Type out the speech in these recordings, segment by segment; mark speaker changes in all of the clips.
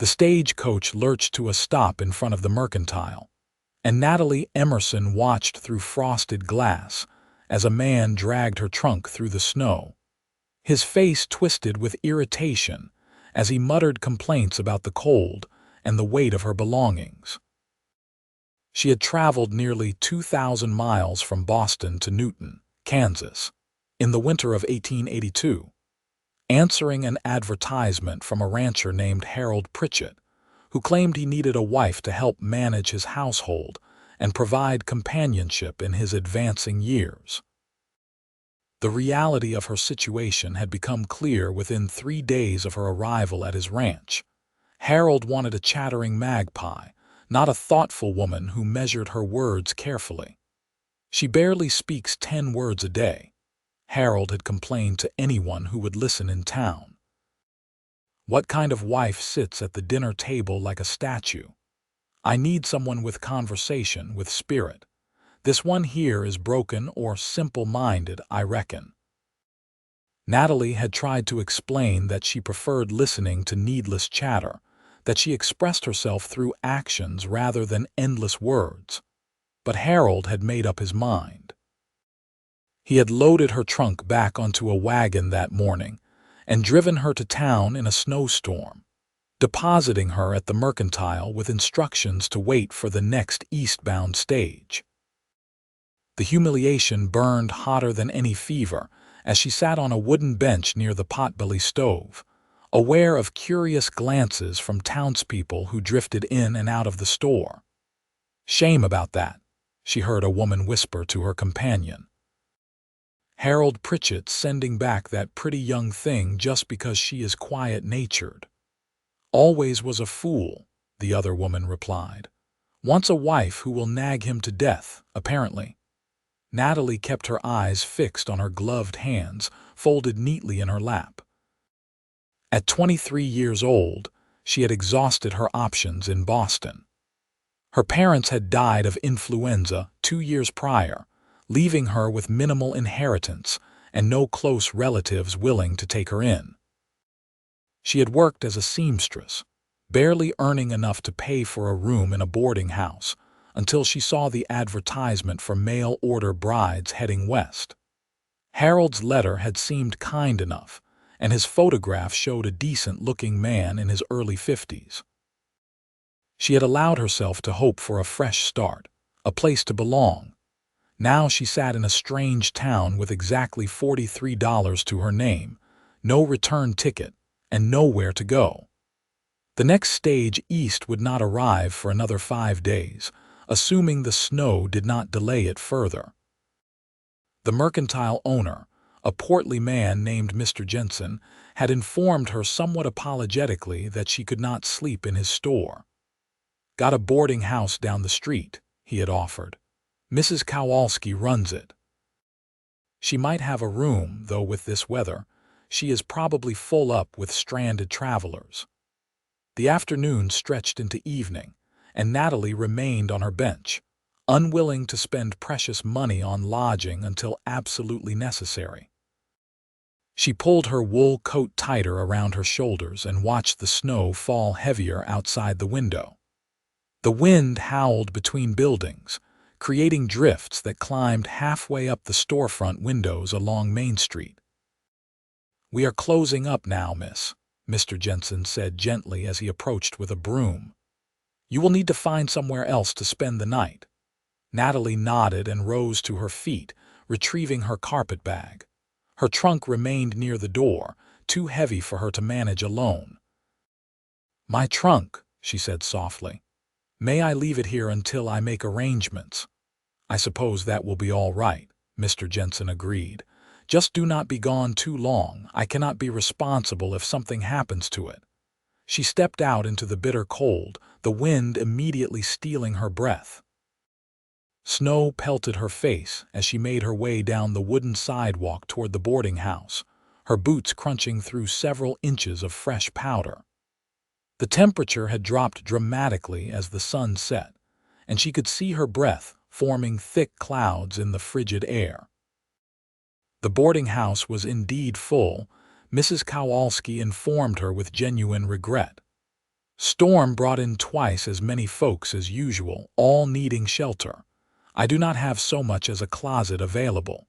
Speaker 1: The stagecoach lurched to a stop in front of the Mercantile, and Natalie Emerson watched through frosted glass as a man dragged her trunk through the snow. His face twisted with irritation as he muttered complaints about the cold and the weight of her belongings. She had traveled nearly 2,000 miles from Boston to Newton, Kansas, in the winter of 1882, answering an advertisement from a rancher named Harold Pritchett, who claimed he needed a wife to help manage his household and provide companionship in his advancing years. The reality of her situation had become clear within 3 days of her arrival at his ranch. Harold wanted a chattering magpie, not a thoughtful woman who measured her words carefully. She barely speaks 10 words a day, Harold had complained to anyone who would listen in town. What kind of wife sits at the dinner table like a statue? I need someone with conversation, with spirit. This one here is broken or simple-minded, I reckon. Natalie had tried to explain that she preferred listening to needless chatter, that she expressed herself through actions rather than endless words. But Harold had made up his mind. He had loaded her trunk back onto a wagon that morning and driven her to town in a snowstorm, depositing her at the Mercantile with instructions to wait for the next eastbound stage. The humiliation burned hotter than any fever as she sat on a wooden bench near the potbelly stove, aware of curious glances from townspeople who drifted in and out of the store. "Shame about that," she heard a woman whisper to her companion. "Harold Pritchett sending back that pretty young thing just because she is quiet-natured." "Always was a fool," the other woman replied. "Wants a wife who will nag him to death, apparently." Natalie kept her eyes fixed on her gloved hands, folded neatly in her lap. At 23 years old, she had exhausted her options in Boston. Her parents had died of influenza 2 years prior, leaving her with minimal inheritance and no close relatives willing to take her in. She had worked as a seamstress, barely earning enough to pay for a room in a boarding house, until she saw the advertisement for mail-order brides heading west. Harold's letter had seemed kind enough, and his photograph showed a decent-looking man in his early 50s. She had allowed herself to hope for a fresh start, a place to belong. Now she sat in a strange town with exactly $43 to her name, no return ticket, and nowhere to go. The next stage east would not arrive for another 5 days, assuming the snow did not delay it further. The Mercantile owner, a portly man named Mr. Jensen, had informed her somewhat apologetically that she could not sleep in his store. "Got a boarding house down the street," he had offered. "Mrs. Kowalski runs it. She might have a room, though with this weather, she is probably full up with stranded travelers." The afternoon stretched into evening, and Natalie remained on her bench, unwilling to spend precious money on lodging until absolutely necessary. She pulled her wool coat tighter around her shoulders and watched the snow fall heavier outside the window. The wind howled between buildings, creating drifts that climbed halfway up the storefront windows along Main Street. "We are closing up now, miss," Mr. Jensen said gently as he approached with a broom. "You will need to find somewhere else to spend the night." Natalie nodded and rose to her feet, retrieving her carpetbag. Her trunk remained near the door, too heavy for her to manage alone. "My trunk," she said softly. "May I leave it here until I make arrangements?" "I suppose that will be all right," Mr. Jensen agreed. "Just do not be gone too long. I cannot be responsible if something happens to it." She stepped out into the bitter cold, the wind immediately stealing her breath. Snow pelted her face as she made her way down the wooden sidewalk toward the boarding house, her boots crunching through several inches of fresh powder. The temperature had dropped dramatically as the sun set, and she could see her breath forming thick clouds in the frigid air. The boarding house was indeed full, Mrs. Kowalski informed her with genuine regret. Storm brought in twice as many folks as usual, all needing shelter. I do not have so much as a closet available.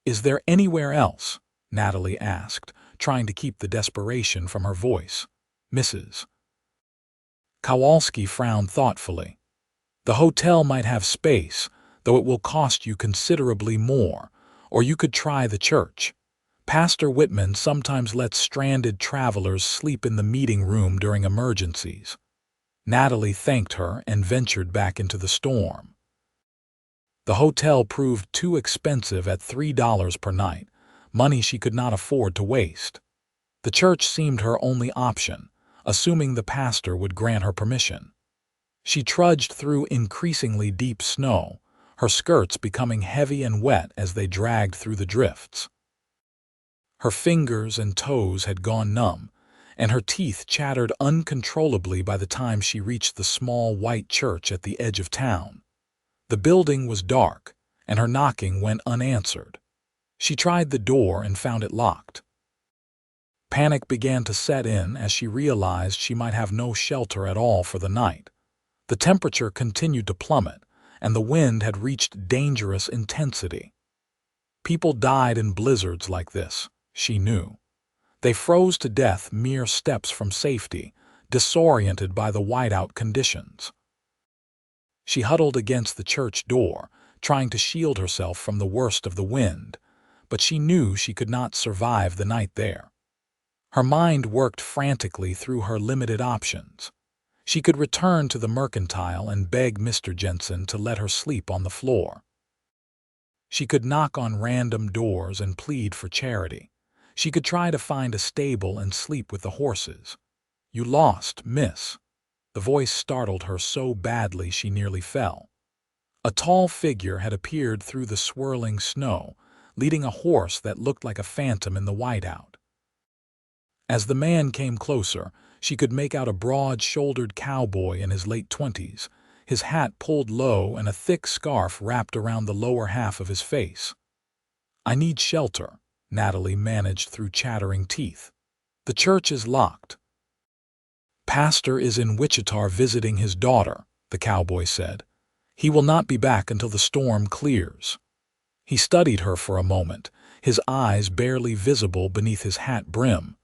Speaker 1: Is there anywhere else? Natalie asked, trying to keep the desperation from her voice. Mrs. Kowalski frowned thoughtfully. The hotel might have space, though it will cost you considerably more, or you could try the church. Pastor Whitman sometimes lets stranded travelers sleep in the meeting room during emergencies. Natalie thanked her and ventured back into the storm. The hotel proved too expensive at $3 per night, money she could not afford to waste. The church seemed her only option, assuming the pastor would grant her permission. She trudged through increasingly deep snow, her skirts becoming heavy and wet as they dragged through the drifts. Her fingers and toes had gone numb, and her teeth chattered uncontrollably by the time she reached the small white church at the edge of town. The building was dark, and her knocking went unanswered. She tried the door and found it locked. Panic began to set in as she realized she might have no shelter at all for the night. The temperature continued to plummet, and the wind had reached dangerous intensity. People died in blizzards like this, she knew. They froze to death mere steps from safety, disoriented by the whiteout conditions. She huddled against the church door, trying to shield herself from the worst of the wind, but she knew she could not survive the night there. Her mind worked frantically through her limited options. She could return to the mercantile and beg Mr. Jensen to let her sleep on the floor. She could knock on random doors and plead for charity. She could try to find a stable and sleep with the horses. "You lost, miss." The voice startled her so badly she nearly fell. A tall figure had appeared through the swirling snow, leading a horse that looked like a phantom in the whiteout. As the man came closer, she could make out a broad-shouldered cowboy in his late 20s, his hat pulled low and a thick scarf wrapped around the lower half of his face. "I need shelter," Natalie managed through chattering teeth. "The church is locked." "Pastor is in Wichita visiting his daughter," the cowboy said. "He will not be back until the storm clears." He studied her for a moment, his eyes barely visible beneath his hat brim.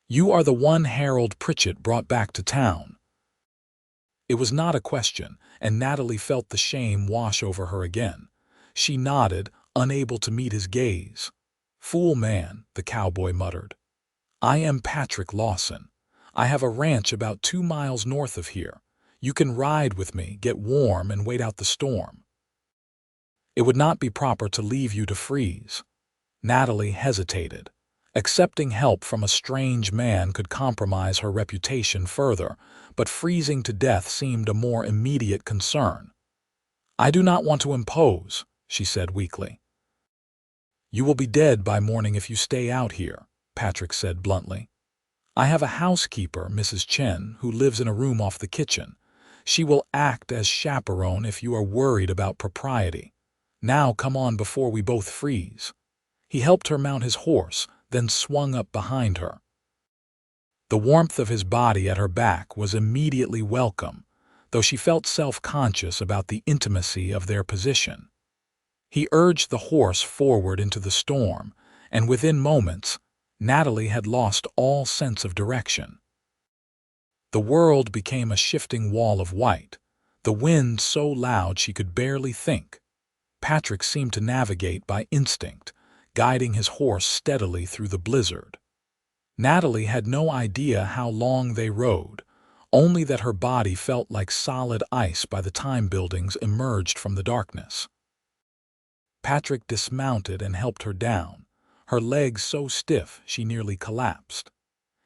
Speaker 1: "You are the one Harold Pritchett brought back to town." It was not a question, and Natalie felt the shame wash over her again. She nodded, unable to meet his gaze. "Fool man," the cowboy muttered. "I am Patrick Lawson. I have a ranch about 2 miles north of here. You can ride with me, get warm, and wait out the storm." "It would not be proper to leave you to freeze." Natalie hesitated. Accepting help from a strange man could compromise her reputation further, but freezing to death seemed a more immediate concern. "I do not want to impose," she said weakly. "You will be dead by morning if you stay out here," Patrick said bluntly. "I have a housekeeper, Mrs. Chen, who lives in a room off the kitchen. She will act as chaperone if you are worried about propriety. Now come on before we both freeze." He helped her mount his horse, then swung up behind her. The warmth of his body at her back was immediately welcome, though she felt self-conscious about the intimacy of their position. He urged the horse forward into the storm, and within moments, Natalie had lost all sense of direction. The world became a shifting wall of white, the wind so loud she could barely think. Patrick seemed to navigate by instinct, guiding his horse steadily through the blizzard. Natalie had no idea how long they rode, only that her body felt like solid ice by the time buildings emerged from the darkness. Patrick dismounted and helped her down, her legs so stiff she nearly collapsed.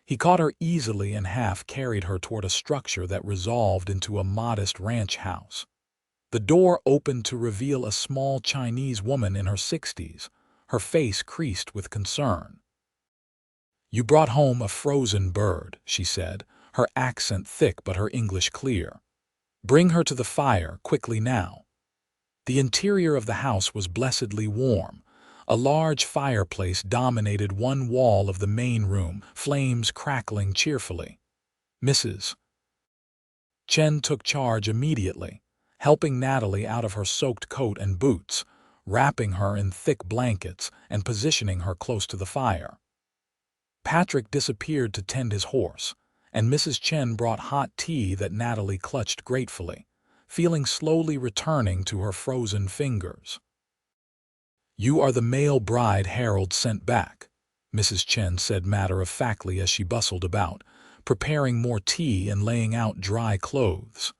Speaker 1: He caught her easily and half-carried her toward a structure that resolved into a modest ranch house. The door opened to reveal a small Chinese woman in her 60s, her face creased with concern. "You brought home a frozen bird," she said, her accent thick but her English clear. "Bring her to the fire quickly now." The interior of the house was blessedly warm. A large fireplace dominated one wall of the main room, flames crackling cheerfully. "Mrs. Chen took charge immediately, helping Natalie out of her soaked coat and boots, wrapping her in thick blankets and positioning her close to the fire. Patrick disappeared to tend his horse, and Mrs. Chen brought hot tea that Natalie clutched gratefully, feeling slowly returning to her frozen fingers. "You are the male bride Harold sent back," Mrs. Chen said matter-of-factly as she bustled about, preparing more tea and laying out dry clothes.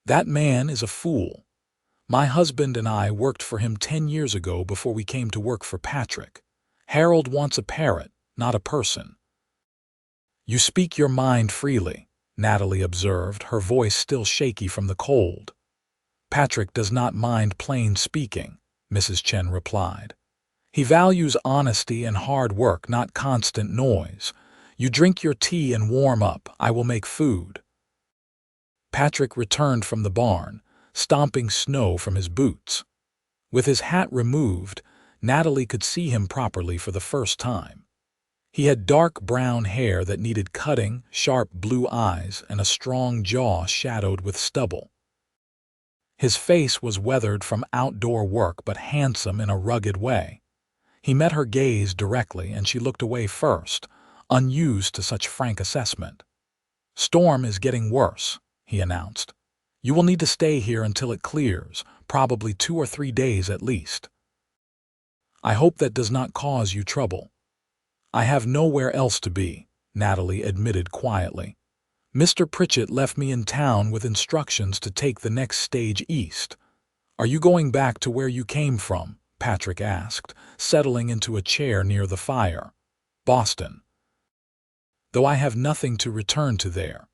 Speaker 1: "That man is a fool. My husband and I worked for him 10 years ago before we came to work for Patrick. Harold wants a parrot, not a person." "You speak your mind freely," Natalie observed, her voice still shaky from the cold. "Patrick does not mind plain speaking," Mrs. Chen replied. "He values honesty and hard work, not constant noise. You drink your tea and warm up. I will make food." Patrick returned from the barn, stomping snow from his boots. With his hat removed, Natalie could see him properly for the first time. He had dark brown hair that needed cutting, sharp blue eyes, and a strong jaw shadowed with stubble. His face was weathered from outdoor work but handsome in a rugged way. He met her gaze directly and she looked away first, unused to such frank assessment. "Storm is getting worse," he announced. "You will need to stay here until it clears, probably 2 or 3 days at least." "I hope that does not cause you trouble." "I have nowhere else to be," Natalie admitted quietly. "Mr. Pritchett left me in town with instructions to take the next stage east." "Are you going back to where you came from?" Patrick asked, settling into a chair near the fire. "Boston." "Though I have nothing to return to there."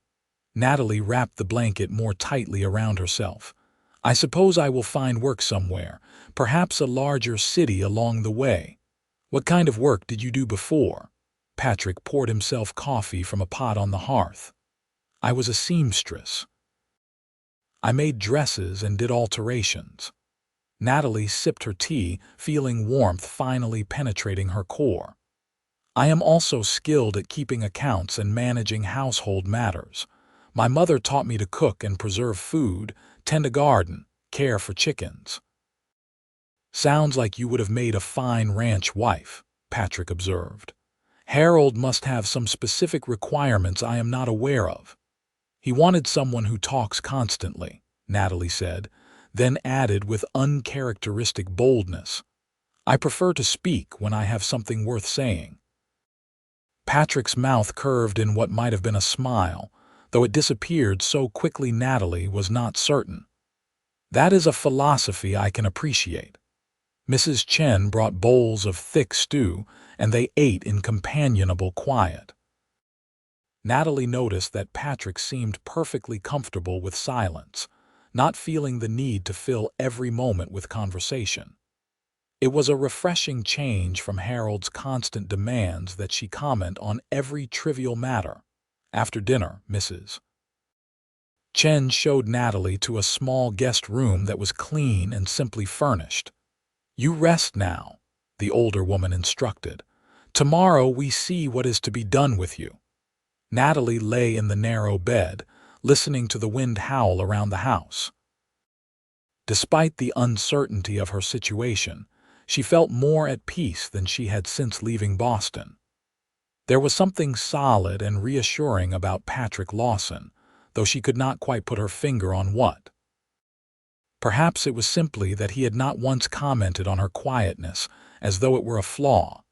Speaker 1: Natalie wrapped the blanket more tightly around herself. "I suppose I will find work somewhere, perhaps a larger city along the way." "What kind of work did you do before?" Patrick poured himself coffee from a pot on the hearth. "I was a seamstress. I made dresses and did alterations." Natalie sipped her tea, feeling warmth finally penetrating her core. "I am also skilled at keeping accounts and managing household matters. My mother taught me to cook and preserve food, tend a garden, care for chickens." "Sounds like you would have made a fine ranch wife," Patrick observed. "Harold must have some specific requirements I am not aware of." "He wanted someone who talks constantly," Natalie said, then added with uncharacteristic boldness, "I prefer to speak when I have something worth saying." Patrick's mouth curved in what might have been a smile, though it disappeared so quickly Natalie was not certain. "That is a philosophy I can appreciate." Mrs. Chen brought bowls of thick stew, and they ate in companionable quiet. Natalie noticed that Patrick seemed perfectly comfortable with silence, not feeling the need to fill every moment with conversation. It was a refreshing change from Harold's constant demands that she comment on every trivial matter. After dinner, Mrs. Chen showed Natalie to a small guest room that was clean and simply furnished. "You rest now," the older woman instructed. "Tomorrow we see what is to be done with you." Natalie lay in the narrow bed, listening to the wind howl around the house. Despite the uncertainty of her situation, she felt more at peace than she had since leaving Boston. There was something solid and reassuring about Patrick Lawson, though she could not quite put her finger on what. Perhaps it was simply that he had not once commented on her quietness as though it were a flaw.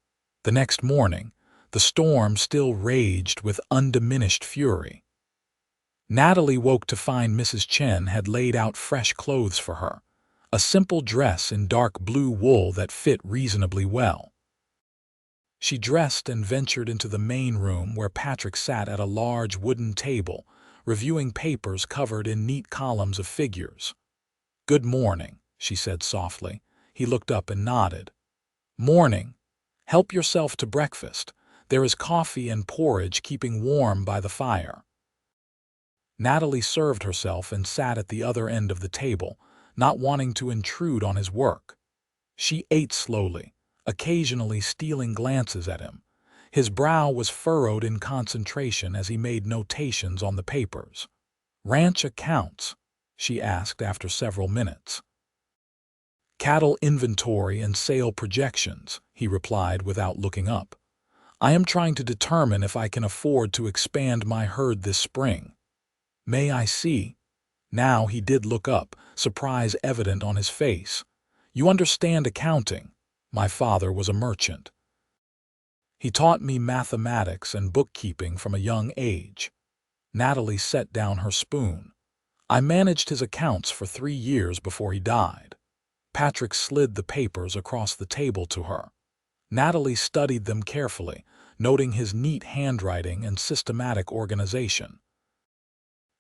Speaker 1: The next morning, the storm still raged with undiminished fury. Natalie woke to find Mrs. Chen had laid out fresh clothes for her, a simple dress in dark blue wool that fit reasonably well. She dressed and ventured into the main room where Patrick sat at a large wooden table, reviewing papers covered in neat columns of figures. "Good morning," she said softly. He looked up and nodded. "Morning. Help yourself to breakfast. There is coffee and porridge keeping warm by the fire." Natalie served herself and sat at the other end of the table, not wanting to intrude on his work. She ate slowly, occasionally stealing glances at him. His brow was furrowed in concentration as he made notations on the papers. Ranch accounts? She asked after several minutes. Cattle inventory and sale projections, he replied without looking up. I am trying to determine if I can afford to expand my herd this spring. May I see? Now he did look up, surprise evident on his face. You understand accounting. My father was a merchant. He taught me mathematics and bookkeeping from a young age. Natalie set down her spoon. I managed his accounts for 3 years before he died. Patrick slid the papers across the table to her. Natalie studied them carefully, noting his neat handwriting and systematic organization.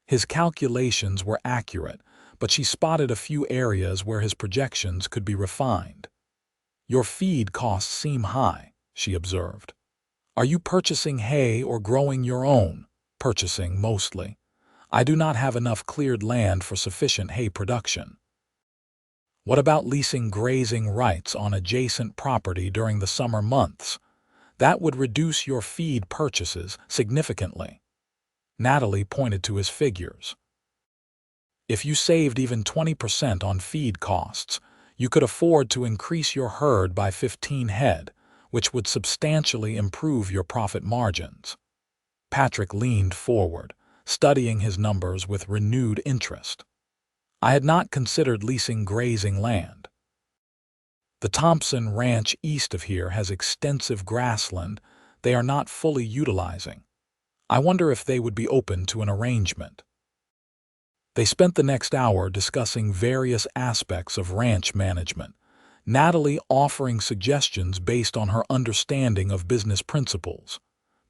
Speaker 1: His calculations were accurate, but she spotted a few areas where his projections could be refined. Your feed costs seem high, she observed. Are you purchasing hay or growing your own? Purchasing, mostly. I do not have enough cleared land for sufficient hay production. What about leasing grazing rights on adjacent property during the summer months? That would reduce your feed purchases significantly. Natalie pointed to his figures. If you saved even 20% on feed costs, you could afford to increase your herd by 15 head, which would substantially improve your profit margins. Patrick leaned forward, studying his numbers with renewed interest. I had not considered leasing grazing land. The Thompson Ranch east of here has extensive grassland they are not fully utilizing. I wonder if they would be open to an arrangement. They spent the next hour discussing various aspects of ranch management, Natalie offering suggestions based on her understanding of business principles,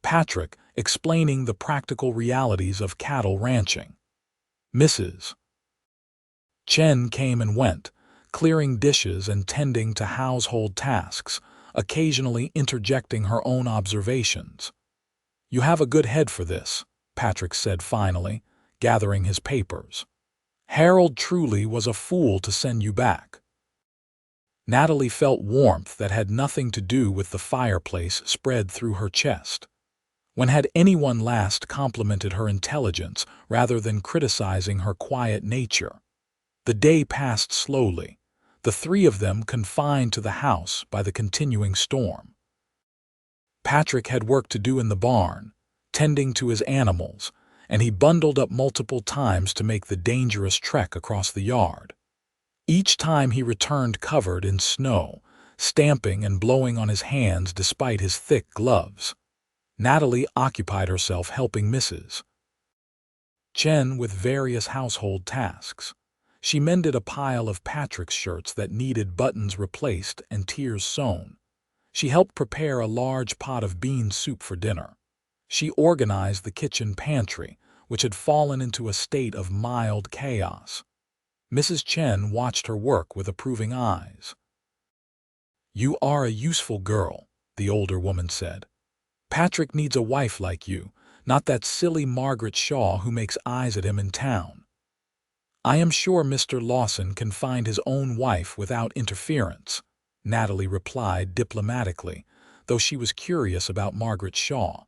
Speaker 1: Patrick explaining the practical realities of cattle ranching. Mrs. Chen came and went, clearing dishes and tending to household tasks, occasionally interjecting her own observations. You have a good head for this, Patrick said finally, gathering his papers. Harold truly was a fool to send you back. Natalie felt warmth that had nothing to do with the fireplace spread through her chest. When had anyone last complimented her intelligence rather than criticizing her quiet nature? The day passed slowly, the three of them confined to the house by the continuing storm. Patrick had work to do in the barn, tending to his animals, and he bundled up multiple times to make the dangerous trek across the yard. Each time he returned covered in snow, stamping and blowing on his hands despite his thick gloves. Natalie occupied herself helping Mrs. Chen with various household tasks. She mended a pile of Patrick's shirts that needed buttons replaced and tears sewn. She helped prepare a large pot of bean soup for dinner. She organized the kitchen pantry, which had fallen into a state of mild chaos. Mrs. Chen watched her work with approving eyes. You are a useful girl, the older woman said. Patrick needs a wife like you, not that silly Margaret Shaw who makes eyes at him in town. I am sure Mr. Lawson can find his own wife without interference, Natalie replied diplomatically, though she was curious about Margaret Shaw.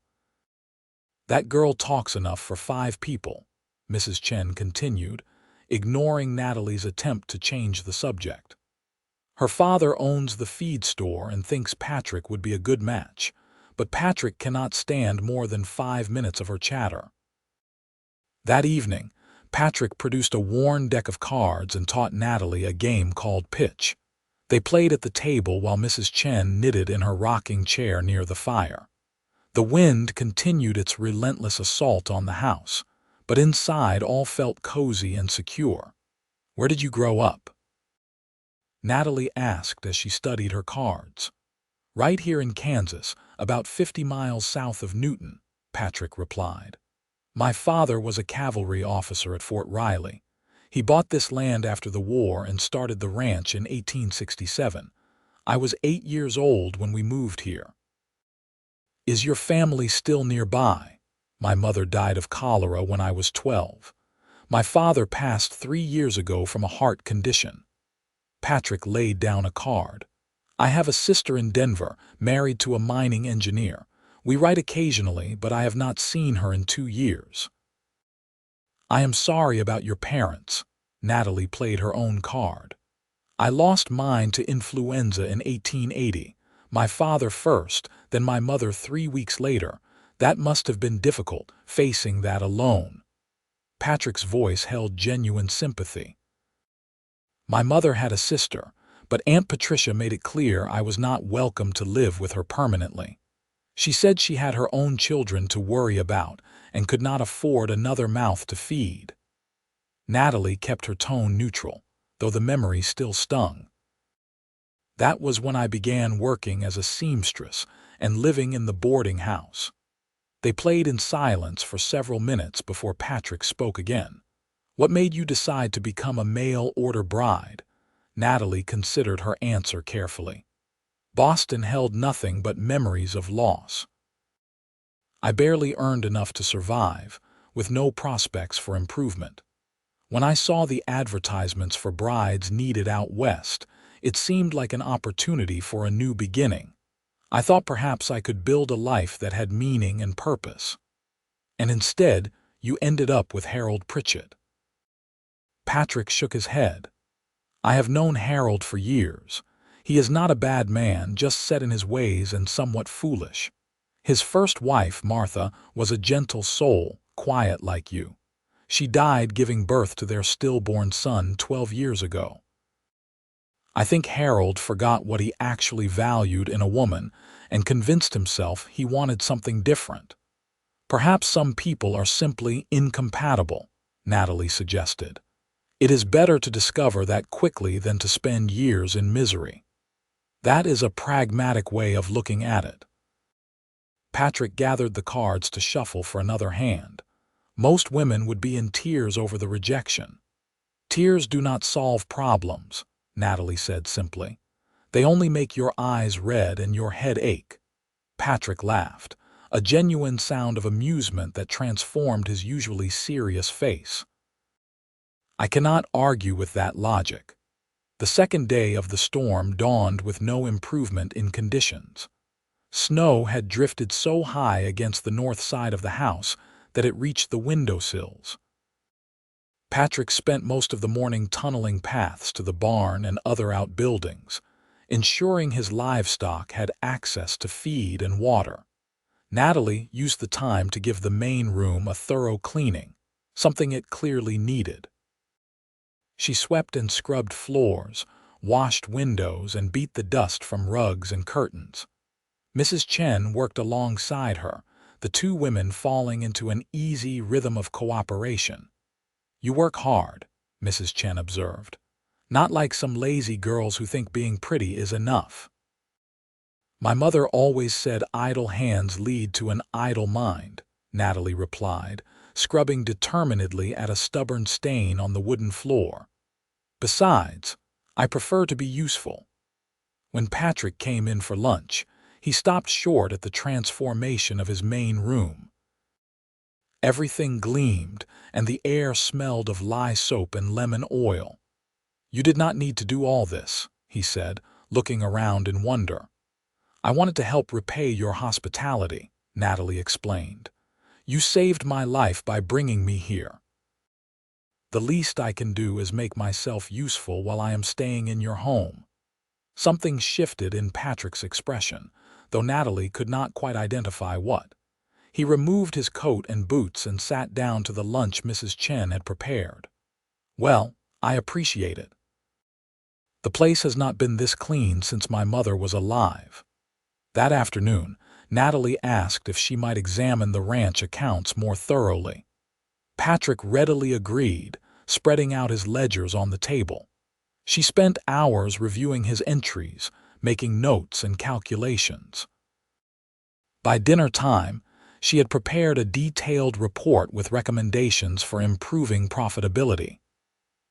Speaker 1: That girl talks enough for 5 people, Mrs. Chen continued, ignoring Natalie's attempt to change the subject. Her father owns the feed store and thinks Patrick would be a good match, but Patrick cannot stand more than 5 minutes of her chatter. That evening, Patrick produced a worn deck of cards and taught Natalie a game called pitch. They played at the table while Mrs. Chen knitted in her rocking chair near the fire. The wind continued its relentless assault on the house, but inside all felt cozy and secure. Where did you grow up? Natalie asked as she studied her cards. Right here in Kansas, about 50 miles south of Newton, Patrick replied. My father was a cavalry officer at Fort Riley. He bought this land after the war and started the ranch in 1867. I was 8 years old when we moved here. Is your family still nearby? My mother died of cholera when I was 12. My father passed 3 years ago from a heart condition. Patrick laid down a card. I have a sister in Denver, married to a mining engineer. We write occasionally, but I have not seen her in 2 years. I am sorry about your parents. Natalie played her own card. I lost mine to influenza in 1880. My father first, then my mother 3 weeks later. That must have been difficult, facing that alone. Patrick's voice held genuine sympathy. My mother had a sister, but Aunt Patricia made it clear I was not welcome to live with her permanently. She said she had her own children to worry about and could not afford another mouth to feed. Natalie kept her tone neutral, though the memory still stung. That was when I began working as a seamstress and living in the boarding house. They played in silence for several minutes before Patrick spoke again. What made you decide to become a mail-order bride? Natalie considered her answer carefully. Boston held nothing but memories of loss. I barely earned enough to survive, with no prospects for improvement. When I saw the advertisements for brides needed out west, it seemed like an opportunity for a new beginning. I thought perhaps I could build a life that had meaning and purpose. And instead, you ended up with Harold Pritchett. Patrick shook his head. I have known Harold for years. He is not a bad man, just set in his ways and somewhat foolish. His first wife, Martha, was a gentle soul, quiet like you. She died giving birth to their stillborn son 12 years ago. I think Harold forgot what he actually valued in a woman and convinced himself he wanted something different. Perhaps some people are simply incompatible, Natalie suggested. It is better to discover that quickly than to spend years in misery. That is a pragmatic way of looking at it. Patrick gathered the cards to shuffle for another hand. Most women would be in tears over the rejection. Tears do not solve problems, Natalie said simply. They only make your eyes red and your head ache. Patrick laughed, a genuine sound of amusement that transformed his usually serious face. I cannot argue with that logic. The second day of the storm dawned with no improvement in conditions. Snow had drifted so high against the north side of the house that it reached the windowsills. Patrick spent most of the morning tunneling paths to the barn and other outbuildings, ensuring his livestock had access to feed and water. Natalie used the time to give the main room a thorough cleaning, something it clearly needed. She swept and scrubbed floors, washed windows, and beat the dust from rugs and curtains. Mrs. Chen worked alongside her, the two women falling into an easy rhythm of cooperation. You work hard, Mrs. Chen observed. Not like some lazy girls who think being pretty is enough. My mother always said idle hands lead to an idle mind, Natalie replied, scrubbing determinedly at a stubborn stain on the wooden floor. Besides, I prefer to be useful. When Patrick came in for lunch, he stopped short at the transformation of his main room. Everything gleamed, and the air smelled of lye soap and lemon oil. You did not need to do all this, he said, looking around in wonder. I wanted to help repay your hospitality, Natalie explained. You saved my life by bringing me here. The least I can do is make myself useful while I am staying in your home. Something shifted in Patrick's expression, though Natalie could not quite identify what. He removed his coat and boots and sat down to the lunch Mrs. Chen had prepared. Well, I appreciate it. The place has not been this clean since my mother was alive. That afternoon, Natalie asked if she might examine the ranch accounts more thoroughly. Patrick readily agreed, spreading out his ledgers on the table. She spent hours reviewing his entries, making notes and calculations. By dinner time, she had prepared a detailed report with recommendations for improving profitability.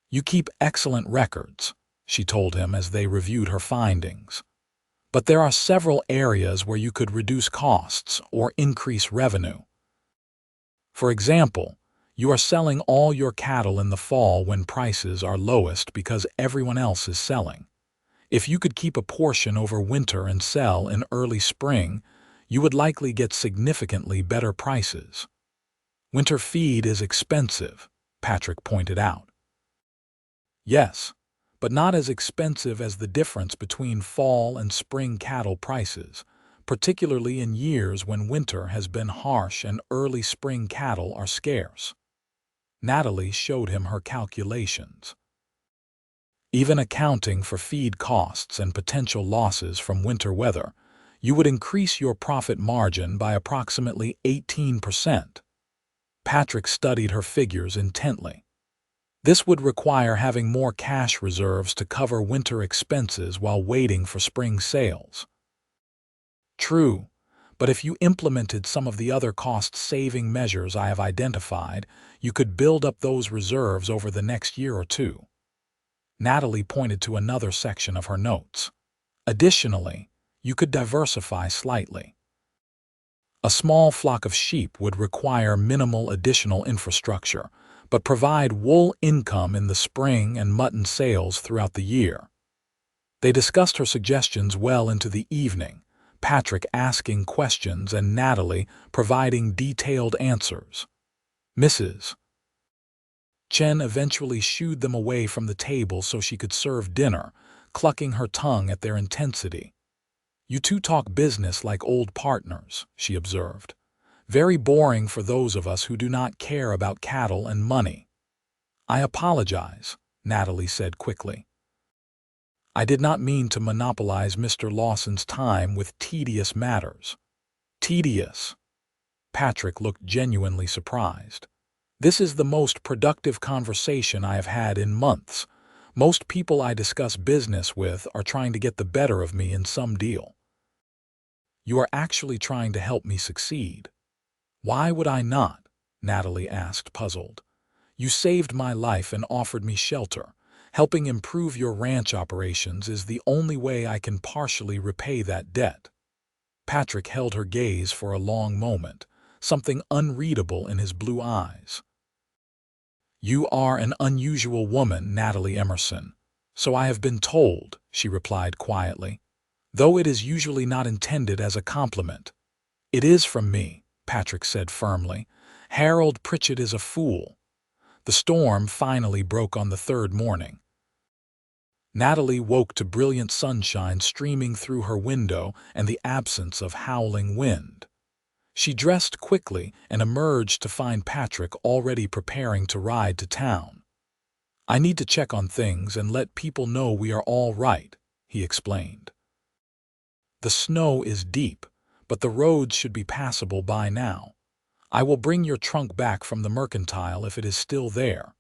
Speaker 1: You keep excellent records, she told him as they reviewed her findings. But there are several areas where you could reduce costs or increase revenue. For example, you are selling all your cattle in the fall when prices are lowest because everyone else is selling. If you could keep a portion over winter and sell in early spring, you would likely get significantly better prices. Winter feed is expensive, Patrick pointed out. Yes, but not as expensive as the difference between fall and spring cattle prices, particularly in years when winter has been harsh and early spring cattle are scarce. Natalie showed him her calculations. Even accounting for feed costs and potential losses from winter weather, you would increase your profit margin by approximately 18%. Patrick studied her figures intently. This would require having more cash reserves to cover winter expenses while waiting for spring sales. True, but if you implemented some of the other cost-saving measures I have identified, you could build up those reserves over the next year or two. Natalie pointed to another section of her notes. Additionally, you could diversify slightly. A small flock of sheep would require minimal additional infrastructure, but provide wool income in the spring and mutton sales throughout the year. They discussed her suggestions well into the evening, Patrick asking questions and Natalie providing detailed answers. Mrs. Chen eventually shooed them away from the table so she could serve dinner, clucking her tongue at their intensity. "You two talk business like old partners," she observed. "Very boring for those of us who do not care about cattle and money." "I apologize," Natalie said quickly. "I did not mean to monopolize Mr. Lawson's time with tedious matters." "Tedious?" Patrick looked genuinely surprised. "This is the most productive conversation I have had in months. Most people I discuss business with are trying to get the better of me in some deal." "You are actually trying to help me succeed." "Why would I not?" Natalie asked, puzzled. "You saved my life and offered me shelter. Helping improve your ranch operations is the only way I can partially repay that debt." Patrick held her gaze for a long moment, something unreadable in his blue eyes. "You are an unusual woman, Natalie Emerson. So I have been told," she replied quietly, "though it is usually not intended as a compliment." "It is from me," Patrick said firmly. "Harold Pritchett is a fool." The storm finally broke on the third morning. Natalie woke to brilliant sunshine streaming through her window and the absence of howling wind. She dressed quickly and emerged to find Patrick already preparing to ride to town. "I need to check on things and let people know we are all right," he explained. "The snow is deep, but the roads should be passable by now. I will bring your trunk back from the mercantile if it is still there."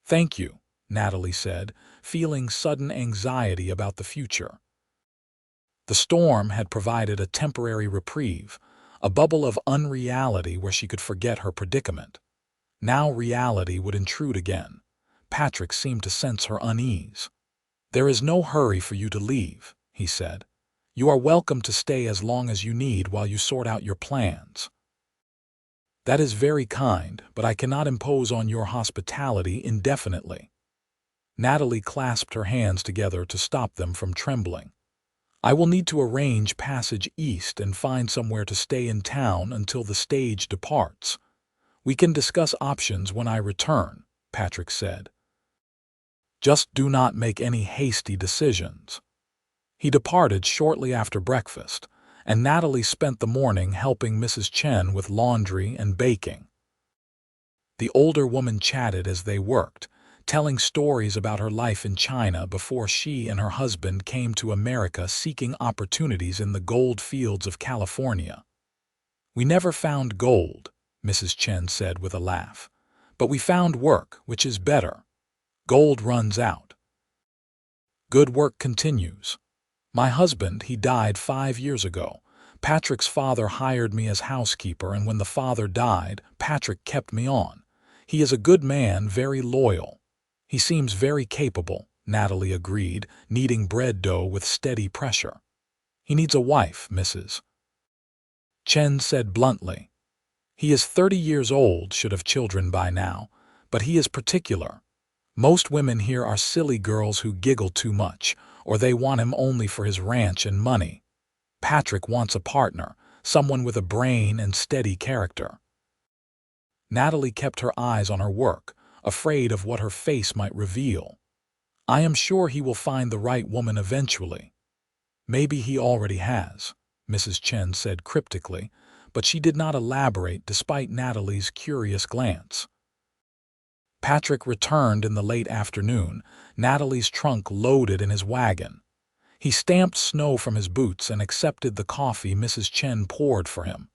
Speaker 1: "Thank you," Natalie said, feeling sudden anxiety about the future. The storm had provided a temporary reprieve, a bubble of unreality where she could forget her predicament. Now reality would intrude again. Patrick seemed to sense her unease. "There is no hurry for you to leave," he said. "You are welcome to stay as long as you need while you sort out your plans." "That is very kind, but I cannot impose on your hospitality indefinitely." Natalie clasped her hands together to stop them from trembling. "I will need to arrange passage east and find somewhere to stay in town until the stage departs. We can discuss options when I return," Patrick said. "Just do not make any hasty decisions." He departed shortly after breakfast, and Natalie spent the morning helping Mrs. Chen with laundry and baking. The older woman chatted as they worked, telling stories about her life in China before she and her husband came to America seeking opportunities in the gold fields of California. "We never found gold," Mrs. Chen said with a laugh, "but we found work, which is better. Gold runs out. Good work continues. My husband, he died 5 years ago. Patrick's father hired me as housekeeper, and when the father died, Patrick kept me on. He is a good man, very loyal." "He seems very capable," Natalie agreed, kneading bread dough with steady pressure. "He needs a wife, Mrs. Chen said bluntly. "He is 30 years old, should have children by now, but he is particular. Most women here are silly girls who giggle too much, or they want him only for his ranch and money. Patrick wants a partner, someone with a brain and steady character." Natalie kept her eyes on her work, afraid of what her face might reveal. "I am sure he will find the right woman eventually." "Maybe he already has," Mrs. Chen said cryptically, but she did not elaborate despite Natalie's curious glance. Patrick returned in the late afternoon, Natalie's trunk loaded in his wagon. He stamped snow from his boots and accepted the coffee Mrs. Chen poured for him.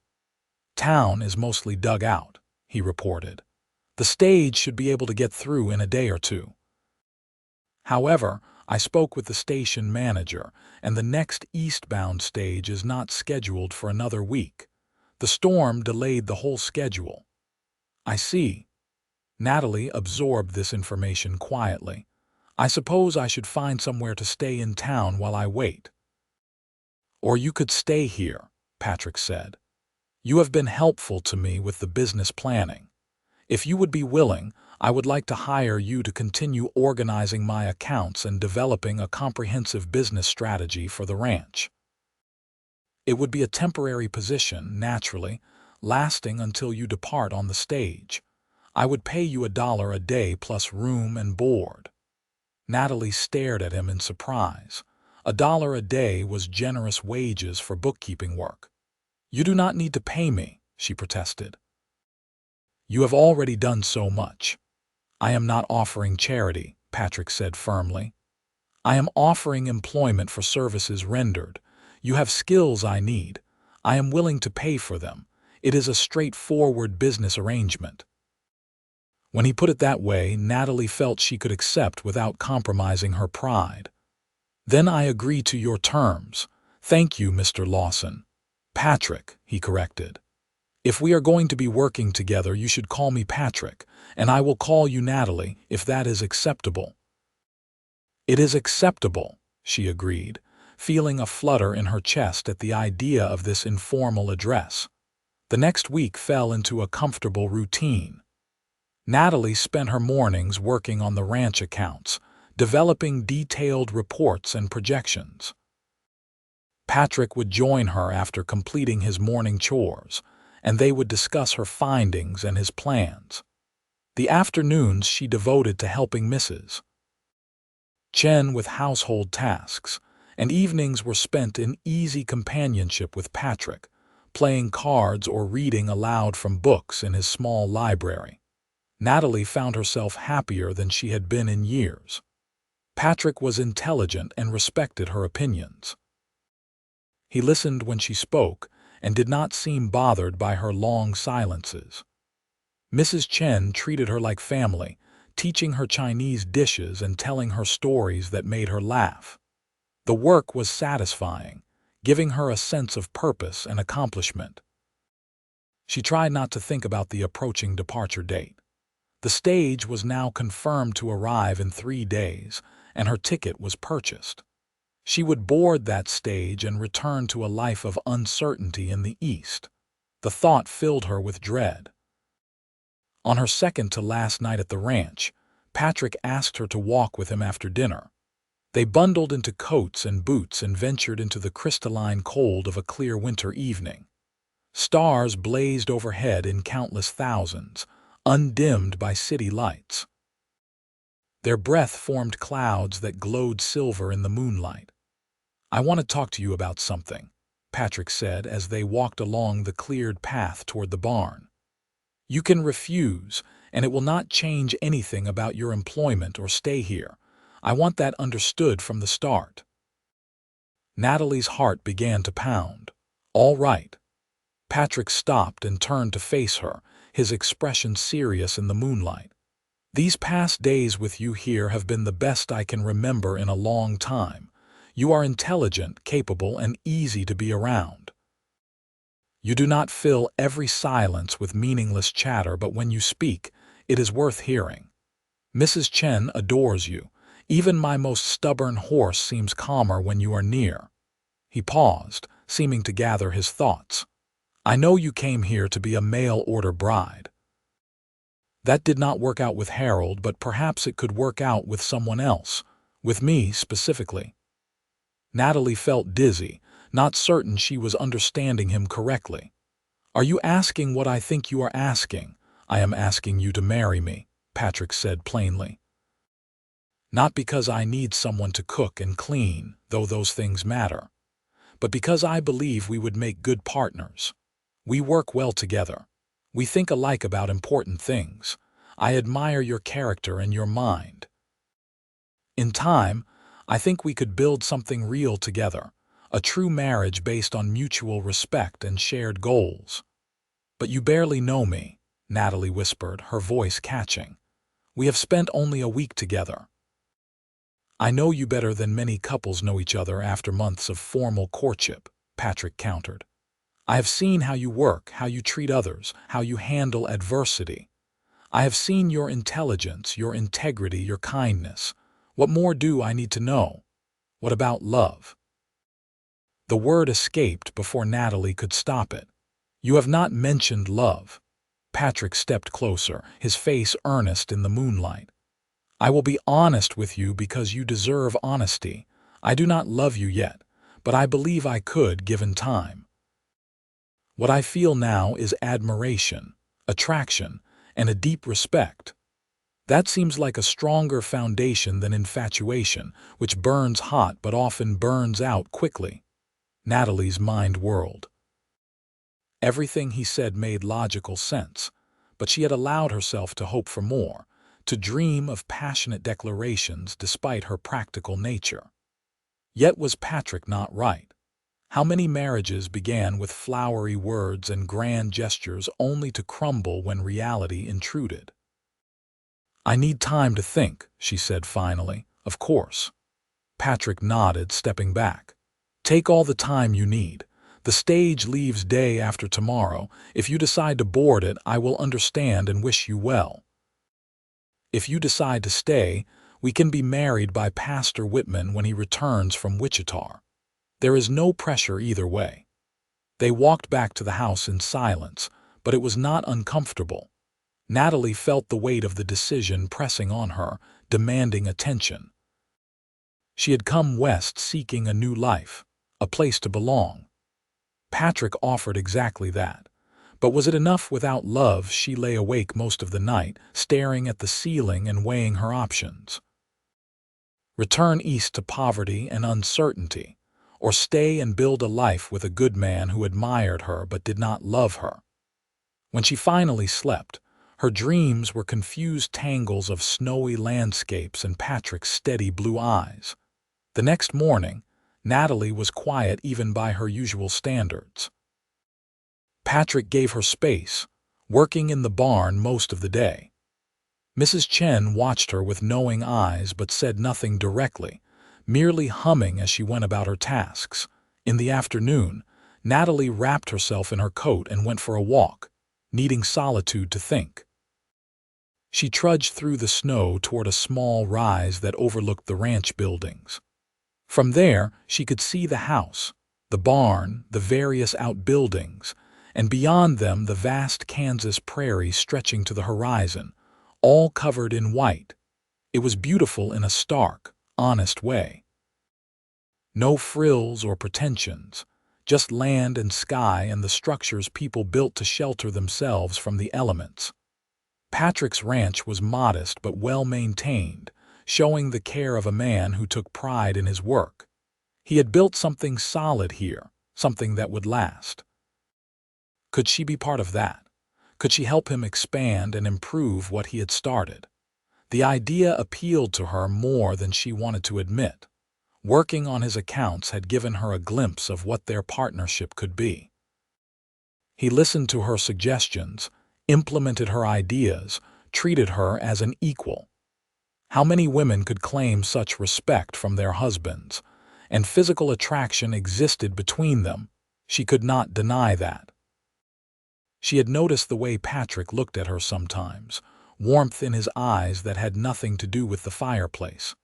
Speaker 1: "Town is mostly dug out," he reported. "The stage should be able to get through in a day or two. However, I spoke with the station manager, and the next eastbound stage is not scheduled for another week. The storm delayed the whole schedule." "I see." Natalie absorbed this information quietly. "I suppose I should find somewhere to stay in town while I wait." "Or you could stay here," Patrick said. "You have been helpful to me with the business planning. If you would be willing, I would like to hire you to continue organizing my accounts and developing a comprehensive business strategy for the ranch. It would be a temporary position, naturally, lasting until you depart on the stage. I would pay you $1 a day plus room and board." Natalie stared at him in surprise. $1 a day was generous wages for bookkeeping work. "You do not need to pay me," she protested. "You have already done so much." "I am not offering charity," Patrick said firmly. "I am offering employment for services rendered. You have skills I need. I am willing to pay for them. It is a straightforward business arrangement." When he put it that way, Natalie felt she could accept without compromising her pride. "Then I agree to your terms. Thank you, Mr. Lawson." "Patrick," he corrected. "If we are going to be working together, you should call me Patrick, and I will call you Natalie if that is acceptable." "It is acceptable," she agreed, feeling a flutter in her chest at the idea of this informal address. The next week fell into a comfortable routine. Natalie spent her mornings working on the ranch accounts, developing detailed reports and projections. Patrick would join her after completing his morning chores, and they would discuss her findings and his plans. The afternoons she devoted to helping Mrs. Chen with household tasks, and evenings were spent in easy companionship with Patrick, playing cards or reading aloud from books in his small library. Natalie found herself happier than she had been in years. Patrick was intelligent and respected her opinions. He listened when she spoke and did not seem bothered by her long silences. Mrs. Chen treated her like family, teaching her Chinese dishes and telling her stories that made her laugh. The work was satisfying, giving her a sense of purpose and accomplishment. She tried not to think about the approaching departure date. The stage was now confirmed to arrive in 3 days, and her ticket was purchased. She would board that stage and return to a life of uncertainty in the East. The thought filled her with dread. On her second-to-last night at the ranch, Patrick asked her to walk with him after dinner. They bundled into coats and boots and ventured into the crystalline cold of a clear winter evening. Stars blazed overhead in countless thousands, undimmed by city lights. Their breath formed clouds that glowed silver in the moonlight. "I want to talk to you about something," Patrick said as they walked along the cleared path toward the barn. "You can refuse, and it will not change anything about your employment or stay here. I want that understood from the start." Natalie's heart began to pound. "All right." Patrick stopped and turned to face her, his expression serious in the moonlight. "These past days with you here have been the best I can remember in a long time. You are intelligent, capable, and easy to be around. You do not fill every silence with meaningless chatter, but when you speak, it is worth hearing. Mrs. Chen adores you. Even my most stubborn horse seems calmer when you are near." He paused, seeming to gather his thoughts. "I know you came here to be a mail-order bride. That did not work out with Harold, but perhaps it could work out with someone else, with me specifically." Natalie felt dizzy, not certain she was understanding him correctly. "Are you asking what I think you are asking?" "I am asking you to marry me," Patrick said plainly. Not because I need someone to cook and clean, though those things matter, but because I believe we would make good partners. We work well together. We think alike about important things. I admire your character and your mind. In time, I think we could build something real together, a true marriage based on mutual respect and shared goals. But you barely know me, Natalie whispered, her voice catching. We have spent only a week together. I know you better than many couples know each other after months of formal courtship, Patrick countered. I have seen how you work, how you treat others, how you handle adversity. I have seen your intelligence, your integrity, your kindness. What more do I need to know? What about love? The word escaped before Natalie could stop it. You have not mentioned love. Patrick stepped closer, his face earnest in the moonlight. I will be honest with you because you deserve honesty. I do not love you yet, but I believe I could given time. What I feel now is admiration, attraction, and a deep respect. That seems like a stronger foundation than infatuation, which burns hot but often burns out quickly. Natalie's mind whirled. Everything he said made logical sense, but she had allowed herself to hope for more, to dream of passionate declarations despite her practical nature. Yet was Patrick not right? How many marriages began with flowery words and grand gestures only to crumble when reality intruded? I need time to think, she said finally. Of course. Patrick nodded, stepping back. Take all the time you need. The stage leaves day after tomorrow. If you decide to board it, I will understand and wish you well. If you decide to stay, we can be married by Pastor Whitman when he returns from Wichita. There is no pressure either way. They walked back to the house in silence, but it was not uncomfortable. Natalie felt the weight of the decision pressing on her, demanding attention. She had come west seeking a new life, a place to belong. Patrick offered exactly that. But was it enough without love? She lay awake most of the night, staring at the ceiling and weighing her options. Return east to poverty and uncertainty, or stay and build a life with a good man who admired her but did not love her. When she finally slept, her dreams were confused tangles of snowy landscapes and Patrick's steady blue eyes. The next morning, Natalie was quiet even by her usual standards. Patrick gave her space, working in the barn most of the day. Mrs. Chen watched her with knowing eyes but said nothing directly, merely humming as she went about her tasks. In the afternoon, Natalie wrapped herself in her coat and went for a walk, needing solitude to think. She trudged through the snow toward a small rise that overlooked the ranch buildings. From there, she could see the house, the barn, the various outbuildings, and beyond them the vast Kansas prairie stretching to the horizon, all covered in white. It was beautiful in a stark, honest way. No frills or pretensions, just land and sky and the structures people built to shelter themselves from the elements. Patrick's ranch was modest but well-maintained, showing the care of a man who took pride in his work. He had built something solid here, something that would last. Could she be part of that? Could she help him expand and improve what he had started? The idea appealed to her more than she wanted to admit. Working on his accounts had given her a glimpse of what their partnership could be. He listened to her suggestions, implemented her ideas, treated her as an equal. How many women could claim such respect from their husbands? And physical attraction existed between them. She could not deny that. She had noticed the way Patrick looked at her sometimes, warmth in his eyes that had nothing to do with the fireplace.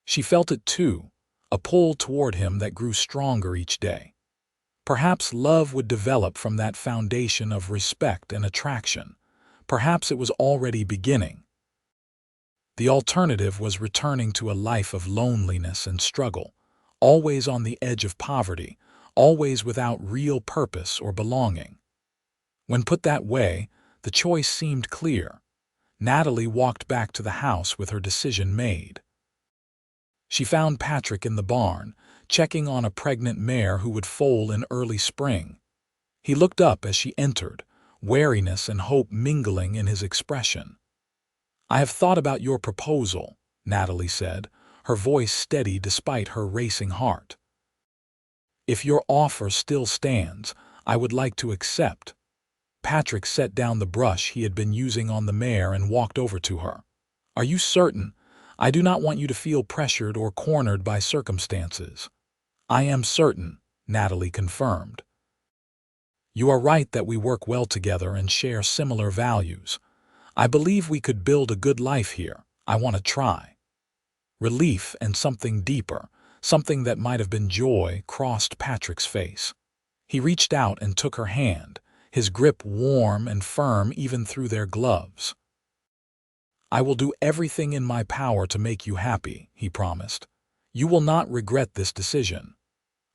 Speaker 1: She felt it too, a pull toward him that grew stronger each day. Perhaps love would develop from that foundation of respect and attraction. Perhaps it was already beginning. The alternative was returning to a life of loneliness and struggle, always on the edge of poverty, always without real purpose or belonging. When put that way, the choice seemed clear. Natalie walked back to the house with her decision made. She found Patrick in the barn, checking on a pregnant mare who would foal in early spring. He looked up as she entered, wariness and hope mingling in his expression. "I have thought about your proposal," Natalie said, her voice steady despite her racing heart. "If your offer still stands, I would like to accept." Patrick set down the brush he had been using on the mare and walked over to her. "Are you certain? I do not want you to feel pressured or cornered by circumstances." "I am certain," Natalie confirmed. "You are right that we work well together and share similar values. I believe we could build a good life here. I want to try." Relief and something deeper, something that might have been joy, crossed Patrick's face. He reached out and took her hand, his grip warm and firm even through their gloves. "I will do everything in my power to make you happy," he promised. "You will not regret this decision."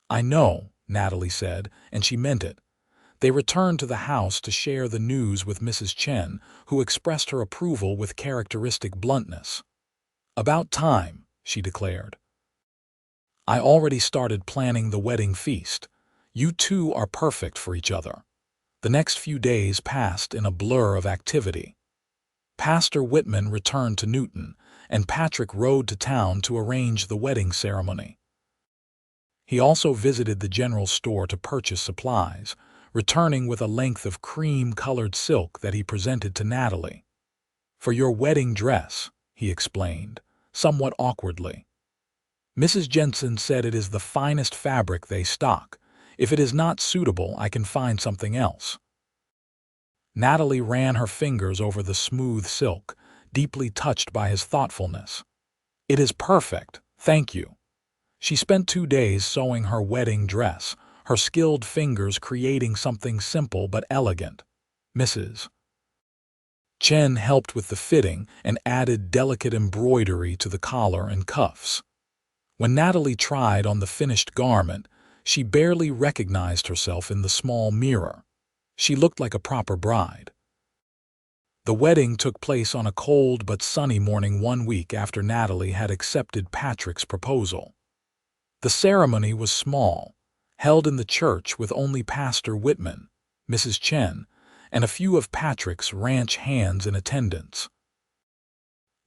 Speaker 1: "I know," Natalie said, and she meant it. They returned to the house to share the news with Mrs. Chen, who expressed her approval with characteristic bluntness. "About time," she declared. "I already started planning the wedding feast. You two are perfect for each other." The next few days passed in a blur of activity. Pastor Whitman returned to Newton, and Patrick rode to town to arrange the wedding ceremony. He also visited the general store to purchase supplies, returning with a length of cream-colored silk that he presented to Natalie. "For your wedding dress," he explained, somewhat awkwardly. "Mrs. Jensen said it is the finest fabric they stock. If it is not suitable, I can find something else." Natalie ran her fingers over the smooth silk, deeply touched by his thoughtfulness. "It is perfect, thank you." She spent 2 days sewing her wedding dress, her skilled fingers creating something simple but elegant. Mrs. Chen helped with the fitting and added delicate embroidery to the collar and cuffs. When Natalie tried on the finished garment, she barely recognized herself in the small mirror. She looked like a proper bride. The wedding took place on a cold but sunny morning 1 week after Natalie had accepted Patrick's proposal. The ceremony was small, held in the church with only Pastor Whitman, Mrs. Chen, and a few of Patrick's ranch hands in attendance.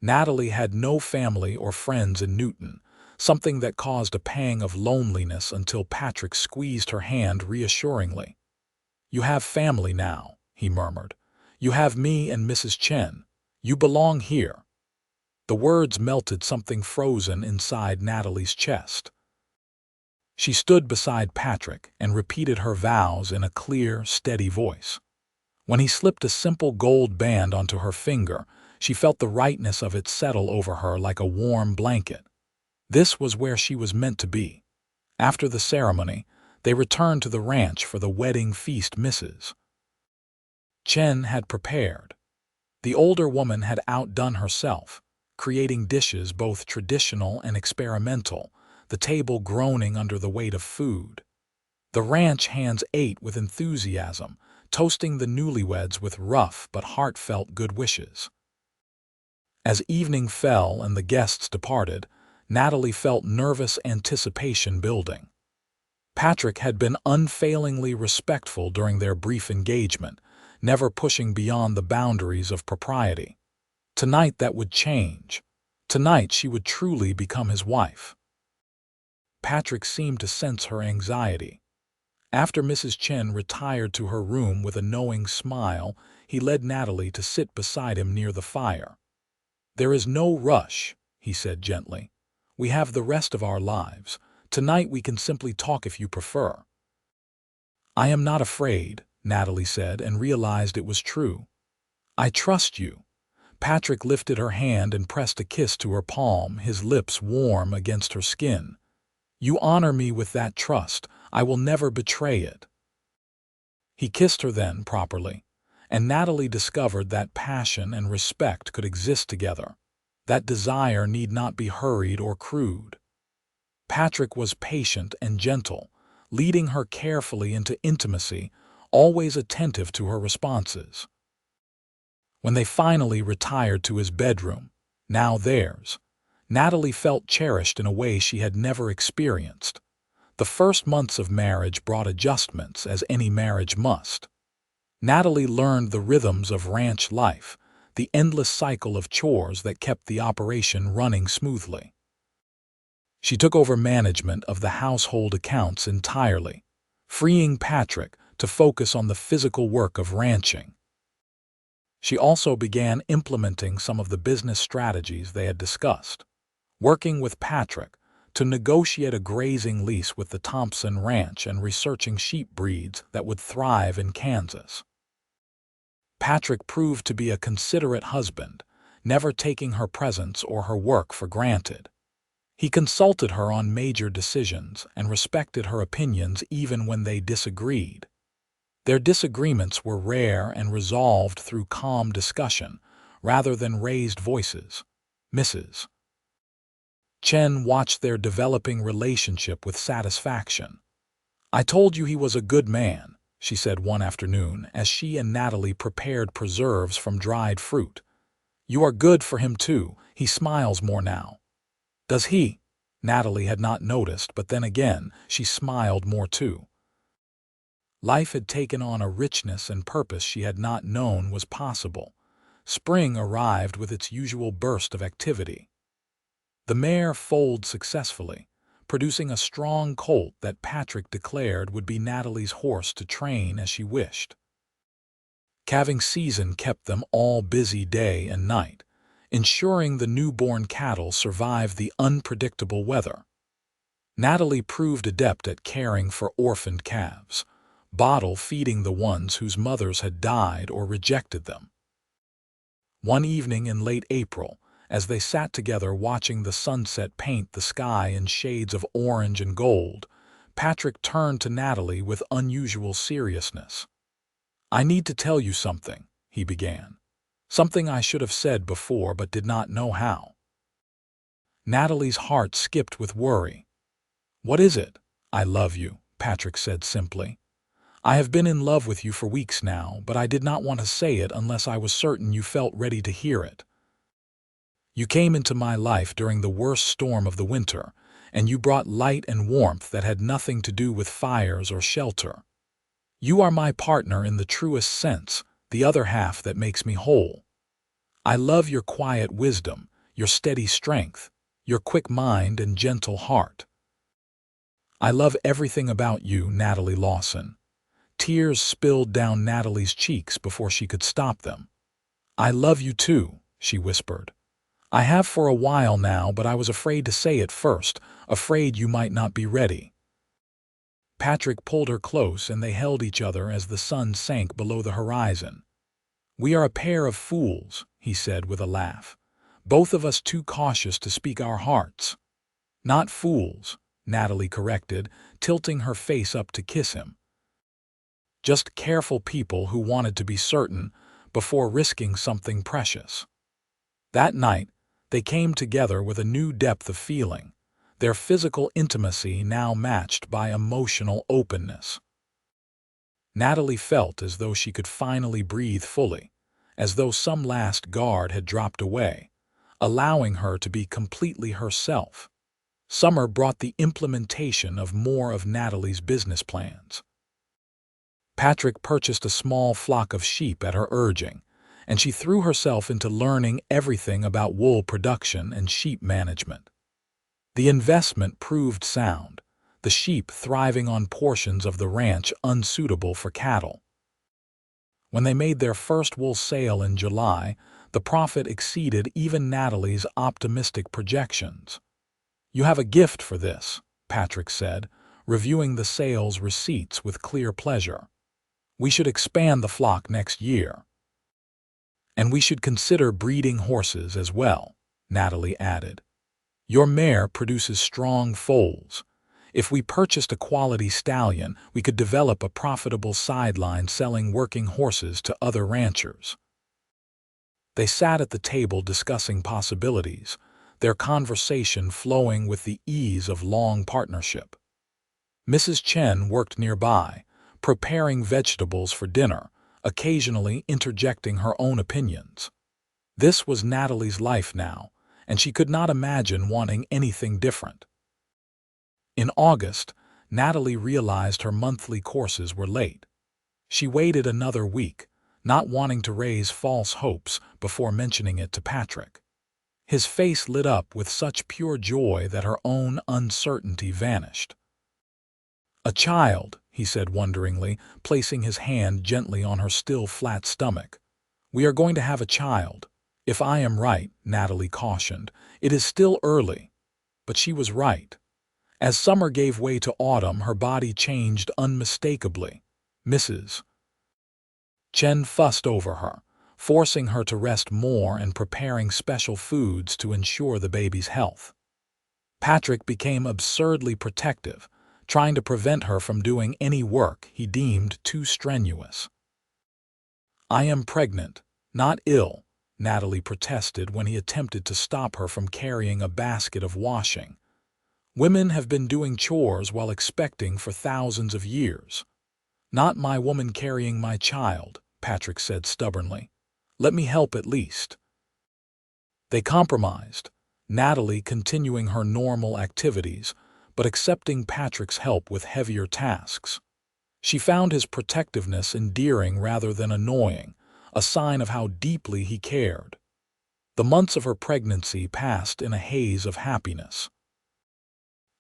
Speaker 1: Natalie had no family or friends in Newton, something that caused a pang of loneliness until Patrick squeezed her hand reassuringly. "You have family now," he murmured. "You have me and Mrs. Chen. You belong here." The words melted something frozen inside Natalie's chest. She stood beside Patrick and repeated her vows in a clear, steady voice. When he slipped a simple gold band onto her finger, she felt the rightness of it settle over her like a warm blanket. This was where she was meant to be. After the ceremony, they returned to the ranch for the wedding feast Mrs. Chen had prepared. The older woman had outdone herself, creating dishes both traditional and experimental, the table groaning under the weight of food. The ranch hands ate with enthusiasm, toasting the newlyweds with rough but heartfelt good wishes. As evening fell and the guests departed, Natalie felt nervous anticipation building. Patrick had been unfailingly respectful during their brief engagement, never pushing beyond the boundaries of propriety. Tonight that would change. Tonight she would truly become his wife. Patrick seemed to sense her anxiety. After Mrs. Chen retired to her room with a knowing smile, he led Natalie to sit beside him near the fire. "There is no rush," he said gently. "We have the rest of our lives. Tonight we can simply talk if you prefer." "I am not afraid," Natalie said, and realized it was true. "I trust you." Patrick lifted her hand and pressed a kiss to her palm, his lips warm against her skin. "You honor me with that trust. I will never betray it." He kissed her then, properly, and Natalie discovered that passion and respect could exist together. That desire need not be hurried or crude. Patrick was patient and gentle, leading her carefully into intimacy, always attentive to her responses. When they finally retired to his bedroom, now theirs, Natalie felt cherished in a way she had never experienced. The first months of marriage brought adjustments, as any marriage must. Natalie learned the rhythms of ranch life, the endless cycle of chores that kept the operation running smoothly. She took over management of the household accounts entirely, freeing Patrick to focus on the physical work of ranching. She also began implementing some of the business strategies they had discussed, working with Patrick to negotiate a grazing lease with the Thompson Ranch and researching sheep breeds that would thrive in Kansas. Patrick proved to be a considerate husband, never taking her presence or her work for granted. He consulted her on major decisions and respected her opinions even when they disagreed. Their disagreements were rare and resolved through calm discussion, rather than raised voices. Mrs. Chen watched their developing relationship with satisfaction. "I told you he was a good man," she said one afternoon as she and Natalie prepared preserves from dried fruit. "You are good for him too. He smiles more now." "Does he?" Natalie had not noticed, but then again, she smiled more too. Life had taken on a richness and purpose she had not known was possible. Spring arrived with its usual burst of activity. The mare foaled successfully, producing a strong colt that Patrick declared would be Natalie's horse to train as she wished. Calving season kept them all busy day and night, ensuring the newborn cattle survived the unpredictable weather. Natalie proved adept at caring for orphaned calves, bottle feeding the ones whose mothers had died or rejected them. One evening in late April, as they sat together watching the sunset paint the sky in shades of orange and gold, Patrick turned to Natalie with unusual seriousness. "I need to tell you something," he began. "Something I should have said before but did not know how." Natalie's heart skipped with worry. "What is it?" "I love you," Patrick said simply. "I have been in love with you for weeks now, but I did not want to say it unless I was certain you felt ready to hear it. You came into my life during the worst storm of the winter, and you brought light and warmth that had nothing to do with fires or shelter. You are my partner in the truest sense, the other half that makes me whole. I love your quiet wisdom, your steady strength, your quick mind and gentle heart. I love everything about you, Natalie Lawson." Tears spilled down Natalie's cheeks before she could stop them. "I love you too," she whispered. "I have for a while now, but I was afraid to say it first, afraid you might not be ready." Patrick pulled her close and they held each other as the sun sank below the horizon. "We are a pair of fools," he said with a laugh. "Both of us too cautious to speak our hearts." "Not fools," Natalie corrected, tilting her face up to kiss him. "Just careful people who wanted to be certain before risking something precious." That night, they came together with a new depth of feeling, their physical intimacy now matched by emotional openness. Natalie felt as though she could finally breathe fully, as though some last guard had dropped away, allowing her to be completely herself. Summer brought the implementation of more of Natalie's business plans. Patrick purchased a small flock of sheep at her urging, and she threw herself into learning everything about wool production and sheep management. The investment proved sound, the sheep thriving on portions of the ranch unsuitable for cattle. When they made their first wool sale in July, the profit exceeded even Natalie's optimistic projections. "You have a gift for this," Patrick said, reviewing the sales receipts with clear pleasure. "We should expand the flock next year. And we should consider breeding horses as well," Natalie added. "Your mare produces strong foals. If we purchased a quality stallion, we could develop a profitable sideline selling working horses to other ranchers." They sat at the table discussing possibilities, their conversation flowing with the ease of long partnership. Mrs. Chen worked nearby, preparing vegetables for dinner, occasionally interjecting her own opinions. This was Natalie's life now, and she could not imagine wanting anything different. In August, Natalie realized her monthly courses were late. She waited another week, not wanting to raise false hopes before mentioning it to Patrick. His face lit up with such pure joy that her own uncertainty vanished. "A child," he said wonderingly, placing his hand gently on her still flat stomach. "We are going to have a child. If I am right," Natalie cautioned. "It is still early." But she was right. As summer gave way to autumn, her body changed unmistakably. Mrs. Chen fussed over her, forcing her to rest more and preparing special foods to ensure the baby's health. Patrick became absurdly protective, trying to prevent her from doing any work he deemed too strenuous. "I am pregnant, not ill," Natalie protested when he attempted to stop her from carrying a basket of washing. "Women have been doing chores while expecting for thousands of years." "Not my woman carrying my child," Patrick said stubbornly. "Let me help at least." They compromised, Natalie continuing her normal activities, but accepting Patrick's help with heavier tasks. She found his protectiveness endearing rather than annoying, a sign of how deeply he cared. The months of her pregnancy passed in a haze of happiness.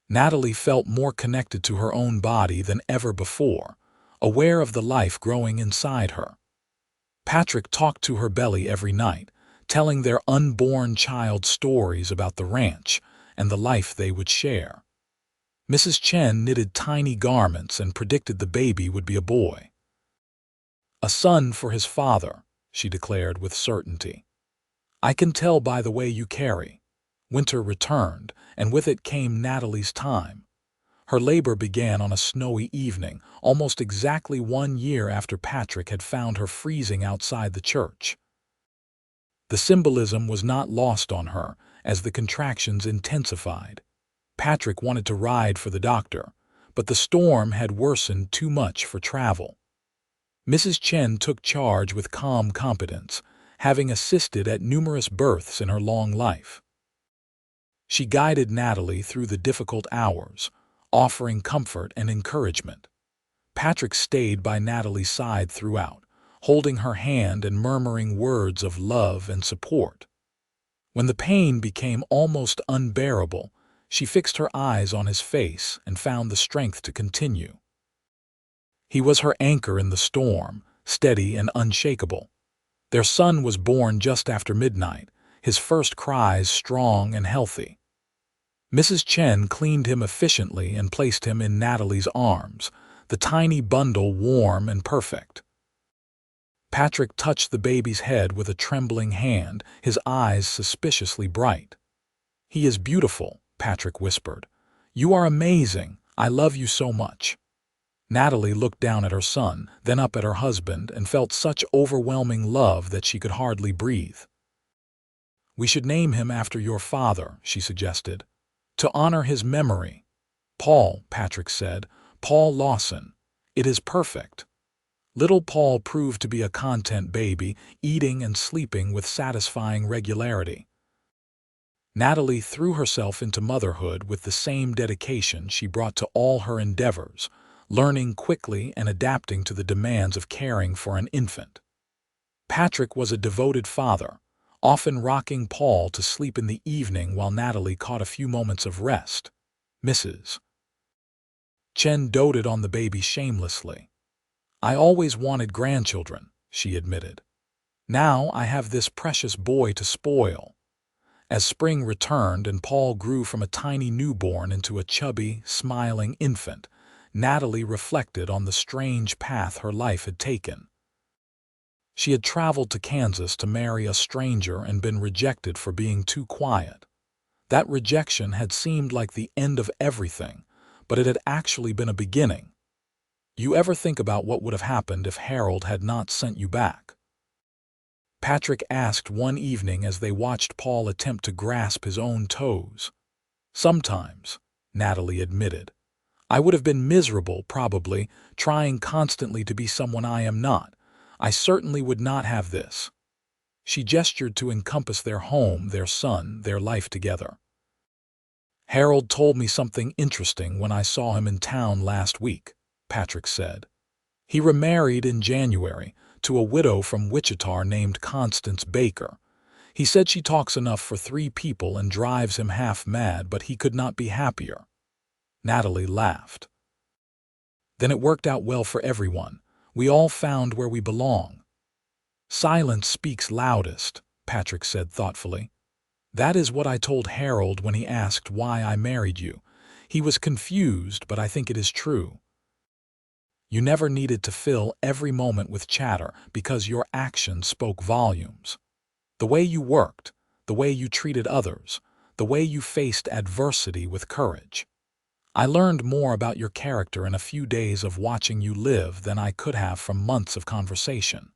Speaker 1: Natalie felt more connected to her own body than ever before, aware of the life growing inside her. Patrick talked to her belly every night, telling their unborn child stories about the ranch and the life they would share. Mrs. Chen knitted tiny garments and predicted the baby would be a boy. "A son for his father," she declared with certainty. "I can tell by the way you carry." Winter returned, and with it came Natalie's time. Her labor began on a snowy evening, almost exactly 1 year after Patrick had found her freezing outside the church. The symbolism was not lost on her as the contractions intensified. Patrick wanted to ride for the doctor, but the storm had worsened too much for travel. Mrs. Chen took charge with calm competence, having assisted at numerous births in her long life. She guided Natalie through the difficult hours, offering comfort and encouragement. Patrick stayed by Natalie's side throughout, holding her hand and murmuring words of love and support. When the pain became almost unbearable, she fixed her eyes on his face and found the strength to continue. He was her anchor in the storm, steady and unshakable. Their son was born just after midnight, his first cries strong and healthy. Mrs. Chen cleaned him efficiently and placed him in Natalie's arms, the tiny bundle warm and perfect. Patrick touched the baby's head with a trembling hand, his eyes suspiciously bright. "He is beautiful," Patrick whispered. "You are amazing. I love you so much." Natalie looked down at her son, then up at her husband, and felt such overwhelming love that she could hardly breathe. "We should name him after your father," she suggested, "to honor his memory." "Paul," Patrick said. "Paul Lawson. It is perfect." Little Paul proved to be a content baby, eating and sleeping with satisfying regularity. Natalie threw herself into motherhood with the same dedication she brought to all her endeavors, learning quickly and adapting to the demands of caring for an infant. Patrick was a devoted father, often rocking Paul to sleep in the evening while Natalie caught a few moments of rest. Mrs. Chen doted on the baby shamelessly. "I always wanted grandchildren," she admitted. "Now I have this precious boy to spoil." As spring returned and Paul grew from a tiny newborn into a chubby, smiling infant, Natalie reflected on the strange path her life had taken. She had traveled to Kansas to marry a stranger and been rejected for being too quiet. That rejection had seemed like the end of everything, but it had actually been a beginning. You ever think about what would have happened if Harold had not sent you back? Patrick asked one evening as they watched Paul attempt to grasp his own toes. "Sometimes," Natalie admitted. "I would have been miserable, probably, trying constantly to be someone I am not. I certainly would not have this." She gestured to encompass their home, their son, their life together. "Harold told me something interesting when I saw him in town last week," Patrick said. "He remarried in January to a widow from Wichita named Constance Baker. He said she talks enough for 3 people and drives him half mad, but he could not be happier." Natalie laughed. "Then it worked out well for everyone. We all found where we belong." "Silence speaks loudest," Patrick said thoughtfully. "That is what I told Harold when he asked why I married you. He was confused, but I think it is true. You never needed to fill every moment with chatter because your actions spoke volumes. The way you worked, the way you treated others, the way you faced adversity with courage. I learned more about your character in a few days of watching you live than I could have from months of conversation."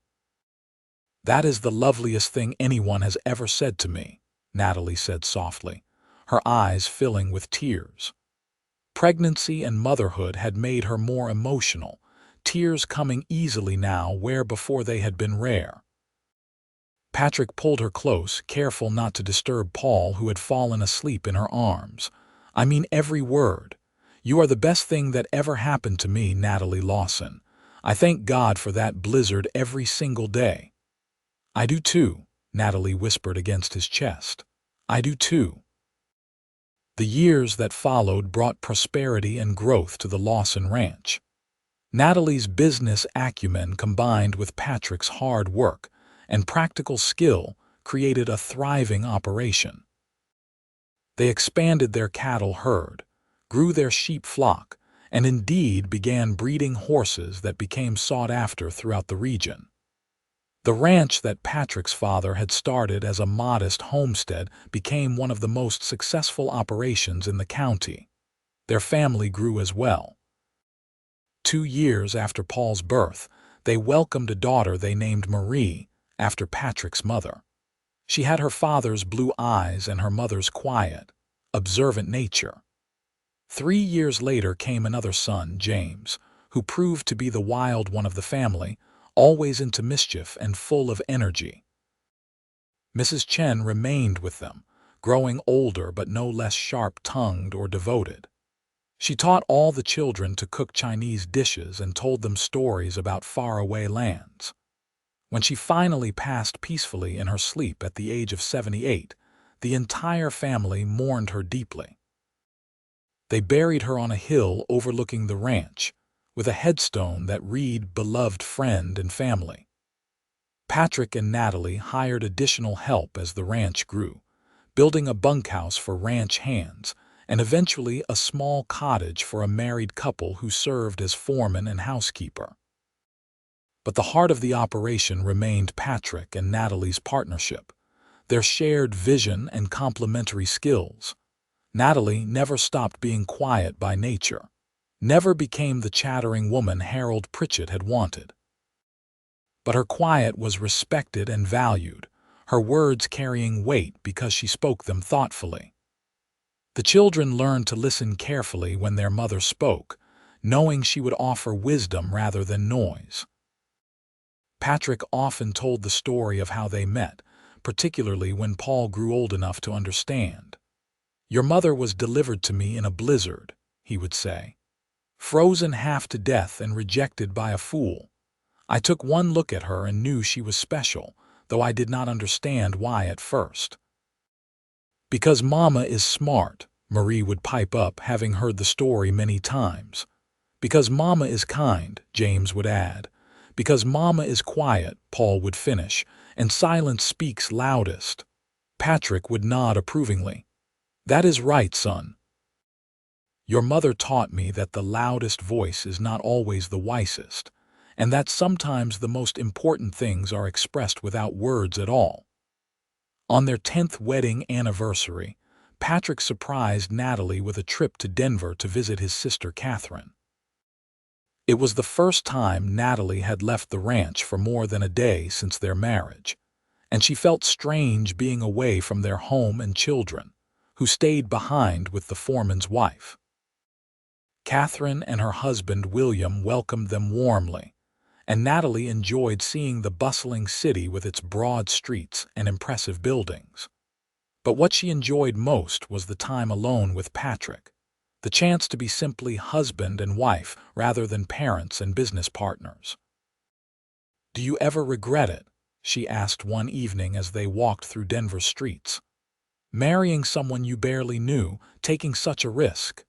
Speaker 1: "That is the loveliest thing anyone has ever said to me," Natalie said softly, her eyes filling with tears. Pregnancy and motherhood had made her more emotional, tears coming easily now where before they had been rare. Patrick pulled her close, careful not to disturb Paul, who had fallen asleep in her arms. "I mean every word. You are the best thing that ever happened to me, Natalie Lawson. I thank God for that blizzard every single day." "I do too," Natalie whispered against his chest. "I do too." The years that followed brought prosperity and growth to the Lawson ranch. Natalie's business acumen combined with Patrick's hard work and practical skill created a thriving operation. They expanded their cattle herd, grew their sheep flock, and indeed began breeding horses that became sought after throughout the region. The ranch that Patrick's father had started as a modest homestead became one of the most successful operations in the county. Their family grew as well. 2 years after Paul's birth, they welcomed a daughter they named Marie, after Patrick's mother. She had her father's blue eyes and her mother's quiet, observant nature. 3 years later came another son, James, who proved to be the wild one of the family, always into mischief and full of energy. Mrs. Chen remained with them, growing older but no less sharp-tongued or devoted. She taught all the children to cook Chinese dishes and told them stories about faraway lands. When she finally passed peacefully in her sleep at the age of 78, the entire family mourned her deeply. They buried her on a hill overlooking the ranch, with a headstone that read "Beloved Friend and Family." Patrick and Natalie hired additional help as the ranch grew, building a bunkhouse for ranch hands, and eventually a small cottage for a married couple who served as foreman and housekeeper. But the heart of the operation remained Patrick and Natalie's partnership, their shared vision and complementary skills. Natalie never stopped being quiet by nature, never became the chattering woman Harold Pritchett had wanted. But her quiet was respected and valued, her words carrying weight because she spoke them thoughtfully. The children learned to listen carefully when their mother spoke, knowing she would offer wisdom rather than noise. Patrick often told the story of how they met, particularly when Paul grew old enough to understand. "Your mother was delivered to me in a blizzard," he would say. "Frozen half to death and rejected by a fool. I took one look at her and knew she was special, though I did not understand why at first." "Because Mama is smart," Marie would pipe up, having heard the story many times. "Because Mama is kind," James would add. "Because Mama is quiet," Paul would finish, "and silence speaks loudest." Patrick would nod approvingly. "That is right, son. Your mother taught me that the loudest voice is not always the wisest, and that sometimes the most important things are expressed without words at all." On their 10th wedding anniversary, Patrick surprised Natalie with a trip to Denver to visit his sister Catherine. It was the first time Natalie had left the ranch for more than a day since their marriage, and she felt strange being away from their home and children, who stayed behind with the foreman's wife. Catherine and her husband William welcomed them warmly, and Natalie enjoyed seeing the bustling city with its broad streets and impressive buildings. But what she enjoyed most was the time alone with Patrick, the chance to be simply husband and wife rather than parents and business partners. "Do you ever regret it?" she asked one evening as they walked through Denver's streets. "Marrying someone you barely knew, taking such a risk?"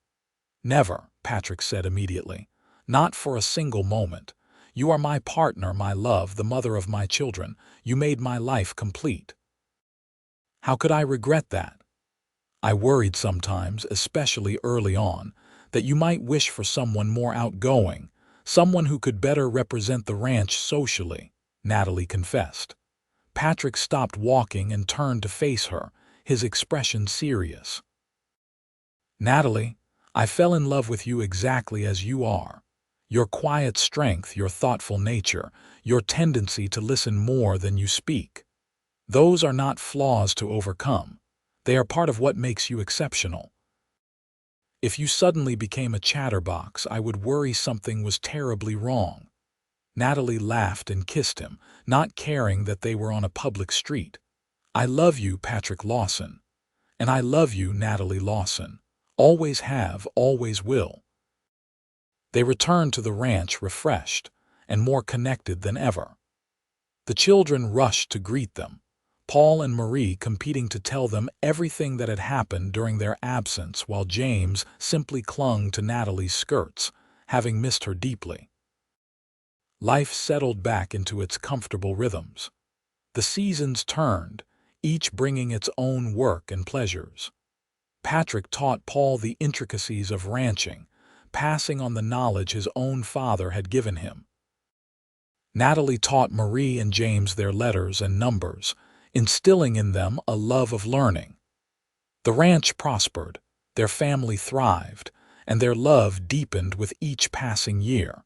Speaker 1: "Never," Patrick said immediately. "Not for a single moment. You are my partner, my love, the mother of my children. You made my life complete." "How could I regret that? I worried sometimes, especially early on, that you might wish for someone more outgoing, someone who could better represent the ranch socially," Natalie confessed. Patrick stopped walking and turned to face her, his expression serious. "Natalie, I fell in love with you exactly as you are. Your quiet strength, your thoughtful nature, your tendency to listen more than you speak. Those are not flaws to overcome. They are part of what makes you exceptional. If you suddenly became a chatterbox, I would worry something was terribly wrong." Natalie laughed and kissed him, not caring that they were on a public street. "I love you, Patrick Lawson. And I love you, Natalie Lawson. Always have, always will." They returned to the ranch refreshed and more connected than ever. The children rushed to greet them, Paul and Marie competing to tell them everything that had happened during their absence, while James simply clung to Natalie's skirts, having missed her deeply. Life settled back into its comfortable rhythms. The seasons turned, each bringing its own work and pleasures. Patrick taught Paul the intricacies of ranching, passing on the knowledge his own father had given him. Natalie taught Marie and James their letters and numbers, instilling in them a love of learning. The ranch prospered, their family thrived, and their love deepened with each passing year.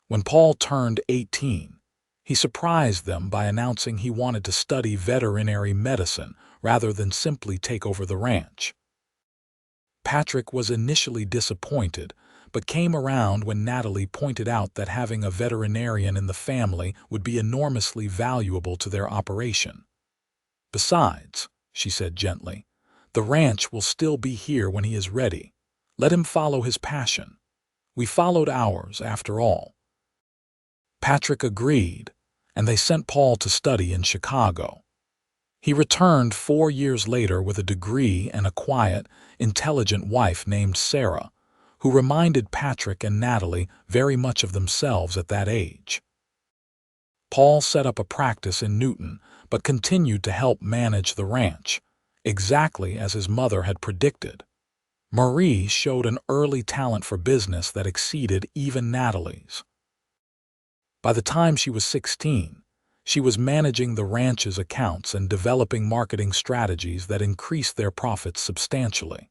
Speaker 1: When Paul turned 18, he surprised them by announcing he wanted to study veterinary medicine rather than simply take over the ranch. Patrick was initially disappointed, but came around when Natalie pointed out that having a veterinarian in the family would be enormously valuable to their operation. "Besides," she said gently, "the ranch will still be here when he is ready. Let him follow his passion. We followed ours, after all." Patrick agreed, and they sent Paul to study in Chicago. He returned 4 years later with a degree and a quiet, intelligent wife named Sarah, who reminded Patrick and Natalie very much of themselves at that age. Paul set up a practice in Newton, but continued to help manage the ranch, exactly as his mother had predicted. Marie showed an early talent for business that exceeded even Natalie's. By the time she was 16, she was managing the ranch's accounts and developing marketing strategies that increased their profits substantially.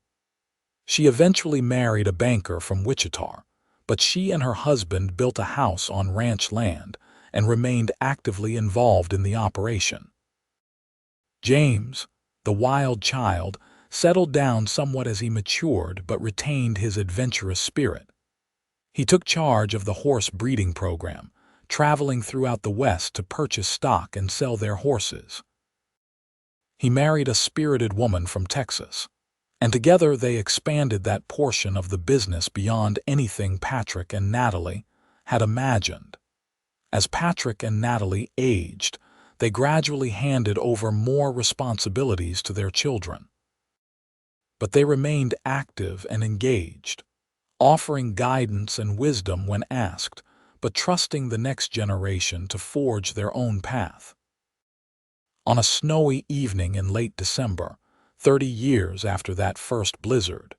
Speaker 1: She eventually married a banker from Wichita, but she and her husband built a house on ranch land and remained actively involved in the operation. James, the wild child, settled down somewhat as he matured but retained his adventurous spirit. He took charge of the horse breeding program, traveling throughout the West to purchase stock and sell their horses. He married a spirited woman from Texas, and together they expanded that portion of the business beyond anything Patrick and Natalie had imagined. As Patrick and Natalie aged, they gradually handed over more responsibilities to their children. But they remained active and engaged, offering guidance and wisdom when asked, but trusting the next generation to forge their own path. On a snowy evening in late December, 30 years after that first blizzard,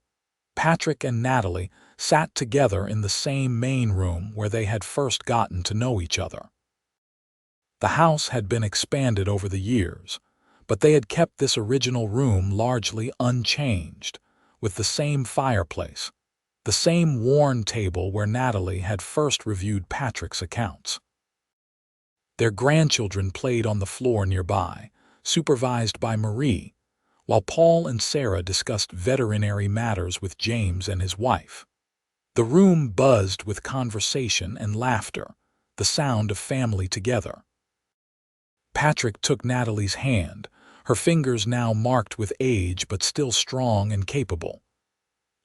Speaker 1: Patrick and Natalie sat together in the same main room where they had first gotten to know each other. The house had been expanded over the years, but they had kept this original room largely unchanged, with the same fireplace, the same worn table where Natalie had first reviewed Patrick's accounts. Their grandchildren played on the floor nearby, supervised by Marie, while Paul and Sarah discussed veterinary matters with James and his wife. The room buzzed with conversation and laughter, the sound of family together. Patrick took Natalie's hand, her fingers now marked with age but still strong and capable.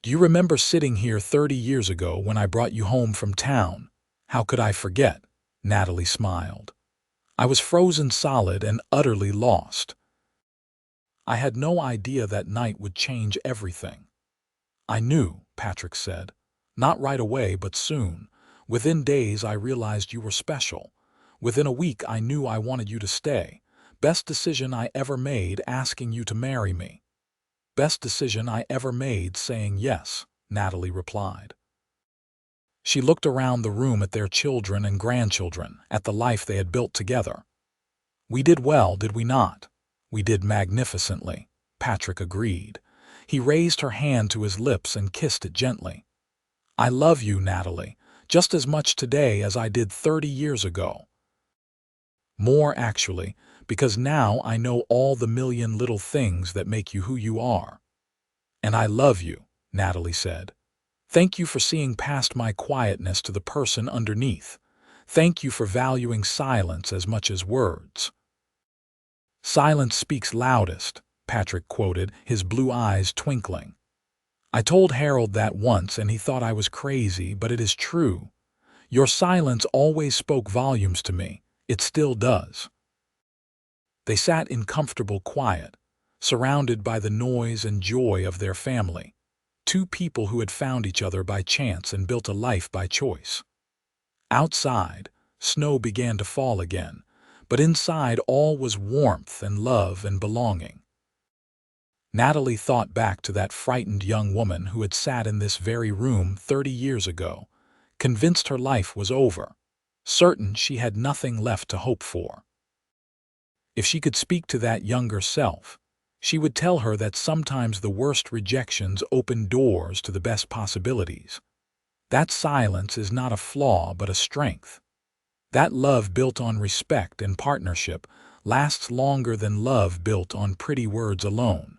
Speaker 1: "Do you remember sitting here 30 years ago when I brought you home from town?" "How could I forget?" Natalie smiled. "I was frozen solid and utterly lost. I had no idea that night would change everything." "I knew," Patrick said. "Not right away, but soon. Within days I realized you were special. Within a week I knew I wanted you to stay. Best decision I ever made asking you to marry me." "Best decision I ever made saying yes," Natalie replied. She looked around the room at their children and grandchildren, at the life they had built together. "We did well, did we not?" "We did magnificently," Patrick agreed. He raised her hand to his lips and kissed it gently. "I love you, Natalie, just as much today as I did 30 years ago. More, actually, because now I know all the million little things that make you who you are." "And I love you," Natalie said. "Thank you for seeing past my quietness to the person underneath. Thank you for valuing silence as much as words." "Silence speaks loudest," Patrick quoted, his blue eyes twinkling. "I told Harold that once and he thought I was crazy, but it is true. Your silence always spoke volumes to me. It still does." They sat in comfortable quiet, surrounded by the noise and joy of their family, two people who had found each other by chance and built a life by choice. Outside, snow began to fall again, but inside all was warmth and love and belonging. Natalie thought back to that frightened young woman who had sat in this very room 30 years ago, convinced her life was over, certain she had nothing left to hope for. If she could speak to that younger self, she would tell her that sometimes the worst rejections open doors to the best possibilities. That silence is not a flaw but a strength. That love built on respect and partnership lasts longer than love built on pretty words alone.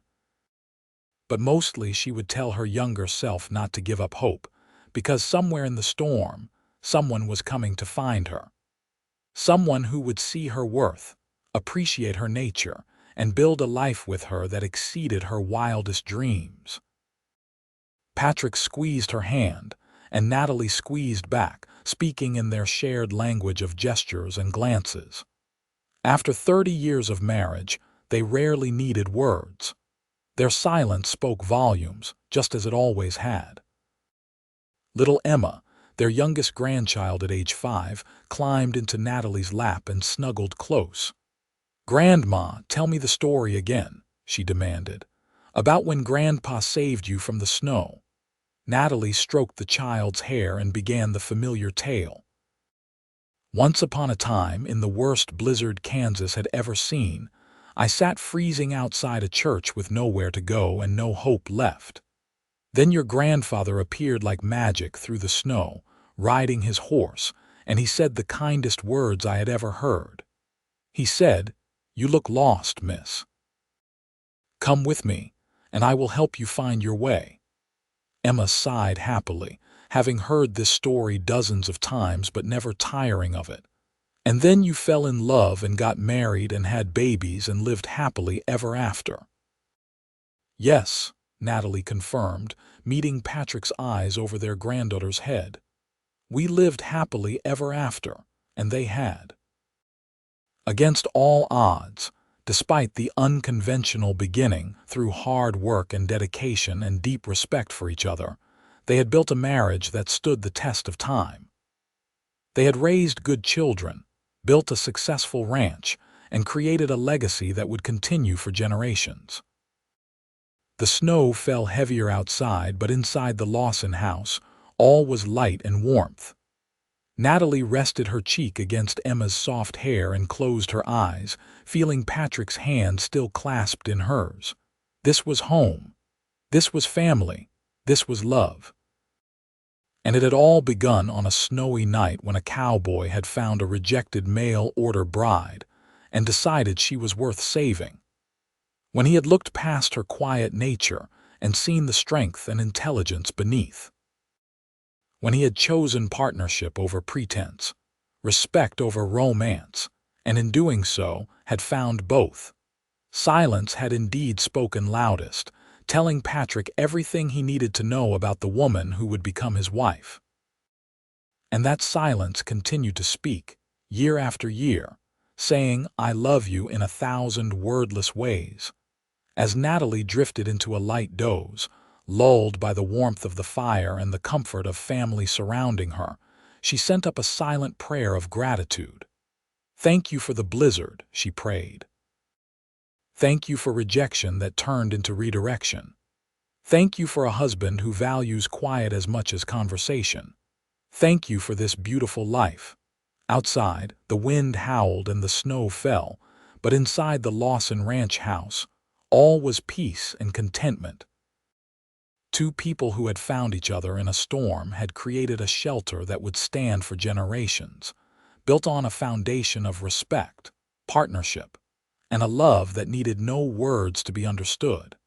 Speaker 1: But mostly she would tell her younger self not to give up hope, because somewhere in the storm, someone was coming to find her. Someone who would see her worth, appreciate her nature, and build a life with her that exceeded her wildest dreams. Patrick squeezed her hand, and Natalie squeezed back, speaking in their shared language of gestures and glances. After 30 years of marriage, they rarely needed words. Their silence spoke volumes, just as it always had. Little Emma, their youngest grandchild at age 5, climbed into Natalie's lap and snuggled close. "Grandma, tell me the story again," she demanded. "About when Grandpa saved you from the snow." Natalie stroked the child's hair and began the familiar tale. "Once upon a time, in the worst blizzard Kansas had ever seen, I sat freezing outside a church with nowhere to go and no hope left. Then your grandfather appeared like magic through the snow, riding his horse, and he said the kindest words I had ever heard. He said, 'You look lost, miss. Come with me, and I will help you find your way.'" Emma sighed happily, having heard this story dozens of times but never tiring of it. "And then you fell in love and got married and had babies and lived happily ever after." "Yes," Natalie confirmed, meeting Patrick's eyes over their granddaughter's head. "We lived happily ever after, and they had." Against all odds, despite the unconventional beginning, through hard work and dedication and deep respect for each other, they had built a marriage that stood the test of time. They had raised good children, built a successful ranch, and created a legacy that would continue for generations. The snow fell heavier outside, but inside the Lawson house, all was light and warmth. Natalie rested her cheek against Emma's soft hair and closed her eyes, feeling Patrick's hand still clasped in hers. This was home. This was family. This was love. And it had all begun on a snowy night when a cowboy had found a rejected mail-order bride and decided she was worth saving. When he had looked past her quiet nature and seen the strength and intelligence beneath. When he had chosen partnership over pretense, respect over romance, and in doing so had found both. Silence had indeed spoken loudest, telling Patrick everything he needed to know about the woman who would become his wife. And that silence continued to speak, year after year, saying, "I love you" in 1,000 wordless ways. As Natalie drifted into a light doze, lulled by the warmth of the fire and the comfort of family surrounding her, she sent up a silent prayer of gratitude. "Thank you for the blizzard," she prayed. "Thank you for rejection that turned into redirection. Thank you for a husband who values quiet as much as conversation. Thank you for this beautiful life." Outside, the wind howled and the snow fell, but inside the Lawson ranch house, all was peace and contentment. Two people who had found each other in a storm had created a shelter that would stand for generations, built on a foundation of respect, partnership, and a love that needed no words to be understood.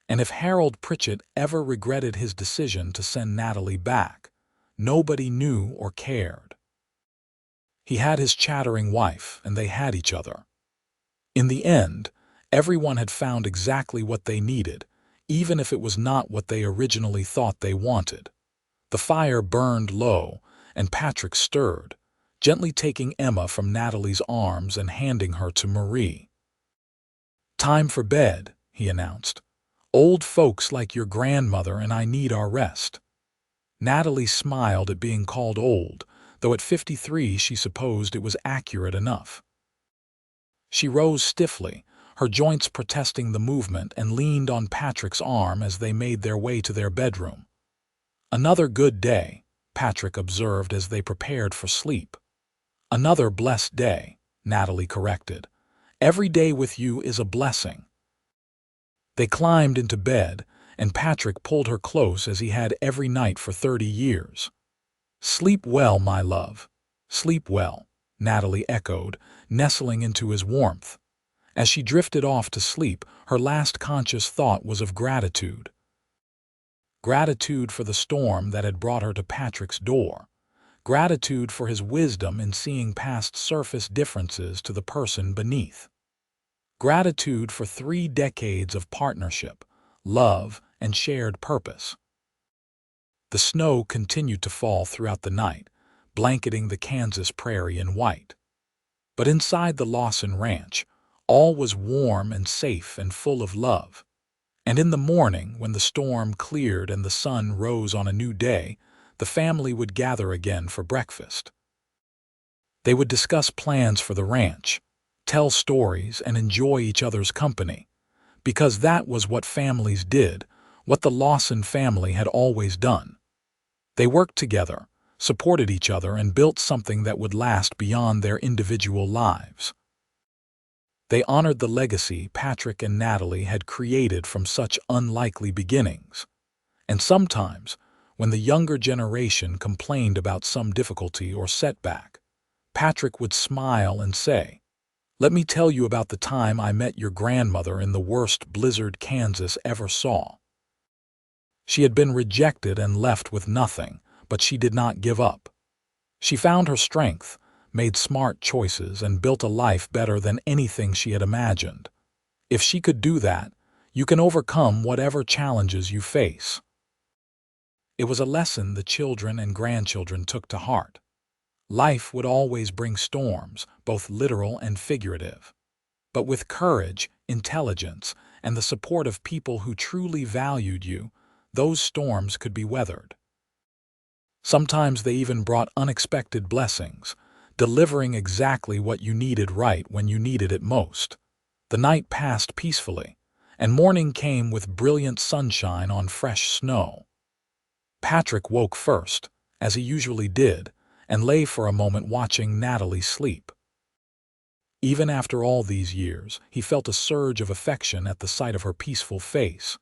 Speaker 1: And if Harold Pritchett ever regretted his decision to send Natalie back, nobody knew or cared. He had his chattering wife, and they had each other. In the end, everyone had found exactly what they needed, even if it was not what they originally thought they wanted. The fire burned low, and Patrick stirred, gently taking Emma from Natalie's arms and handing her to Marie. "Time for bed," he announced. "Old folks like your grandmother and I need our rest." Natalie smiled at being called old, though at 53 she supposed it was accurate enough. She rose stiffly, her joints protesting the movement, and leaned on Patrick's arm as they made their way to their bedroom. "Another good day," Patrick observed as they prepared for sleep. "Another blessed day," Natalie corrected. "Every day with you is a blessing." They climbed into bed, and Patrick pulled her close as he had every night for 30 years. "Sleep well, my love. Sleep well," Natalie echoed, nestling into his warmth. As she drifted off to sleep, her last conscious thought was of gratitude. Gratitude for the storm that had brought her to Patrick's door. Gratitude for his wisdom in seeing past surface differences to the person beneath. Gratitude for 3 decades of partnership, love, and shared purpose. The snow continued to fall throughout the night, blanketing the Kansas prairie in white. But inside the Lawson ranch, all was warm and safe and full of love. And in the morning, when the storm cleared and the sun rose on a new day, the family would gather again for breakfast. They would discuss plans for the ranch, tell stories, and enjoy each other's company, because that was what families did, what the Lawson family had always done. They worked together, supported each other, and built something that would last beyond their individual lives. They honored the legacy Patrick and Natalie had created from such unlikely beginnings. And sometimes, when the younger generation complained about some difficulty or setback, Patrick would smile and say, "Let me tell you about the time I met your grandmother in the worst blizzard Kansas ever saw. She had been rejected and left with nothing, but she did not give up. She found her strength, made smart choices, and built a life better than anything she had imagined. If she could do that, you can overcome whatever challenges you face." It was a lesson the children and grandchildren took to heart. Life would always bring storms, both literal and figurative. But with courage, intelligence, and the support of people who truly valued you, those storms could be weathered. Sometimes they even brought unexpected blessings, delivering exactly what you needed right when you needed it most. The night passed peacefully, and morning came with brilliant sunshine on fresh snow. Patrick woke first, as he usually did, and lay for a moment watching Natalie sleep. Even after all these years, he felt a surge of affection at the sight of her peaceful face.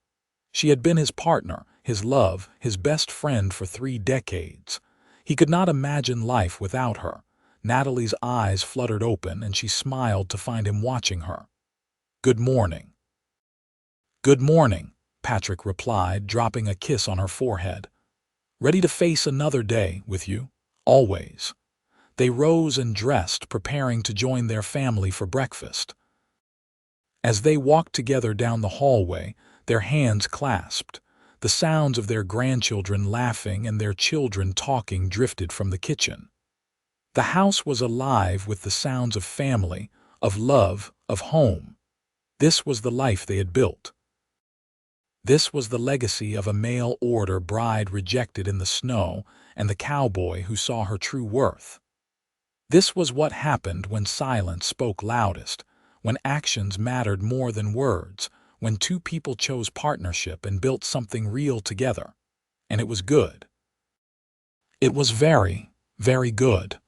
Speaker 1: She had been his partner, his love, his best friend for 3 decades. He could not imagine life without her. Natalie's eyes fluttered open, and she smiled to find him watching her. "Good morning." "Good morning," Patrick replied, dropping a kiss on her forehead. "Ready to face another day with you? Always." They rose and dressed, preparing to join their family for breakfast. As they walked together down the hallway, their hands clasped, the sounds of their grandchildren laughing and their children talking drifted from the kitchen. The house was alive with the sounds of family, of love, of home. This was the life they had built. This was the legacy of a mail-order bride rejected in the snow and the cowboy who saw her true worth. This was what happened when silence spoke loudest, when actions mattered more than words, when two people chose partnership and built something real together. And it was good. It was very, very good.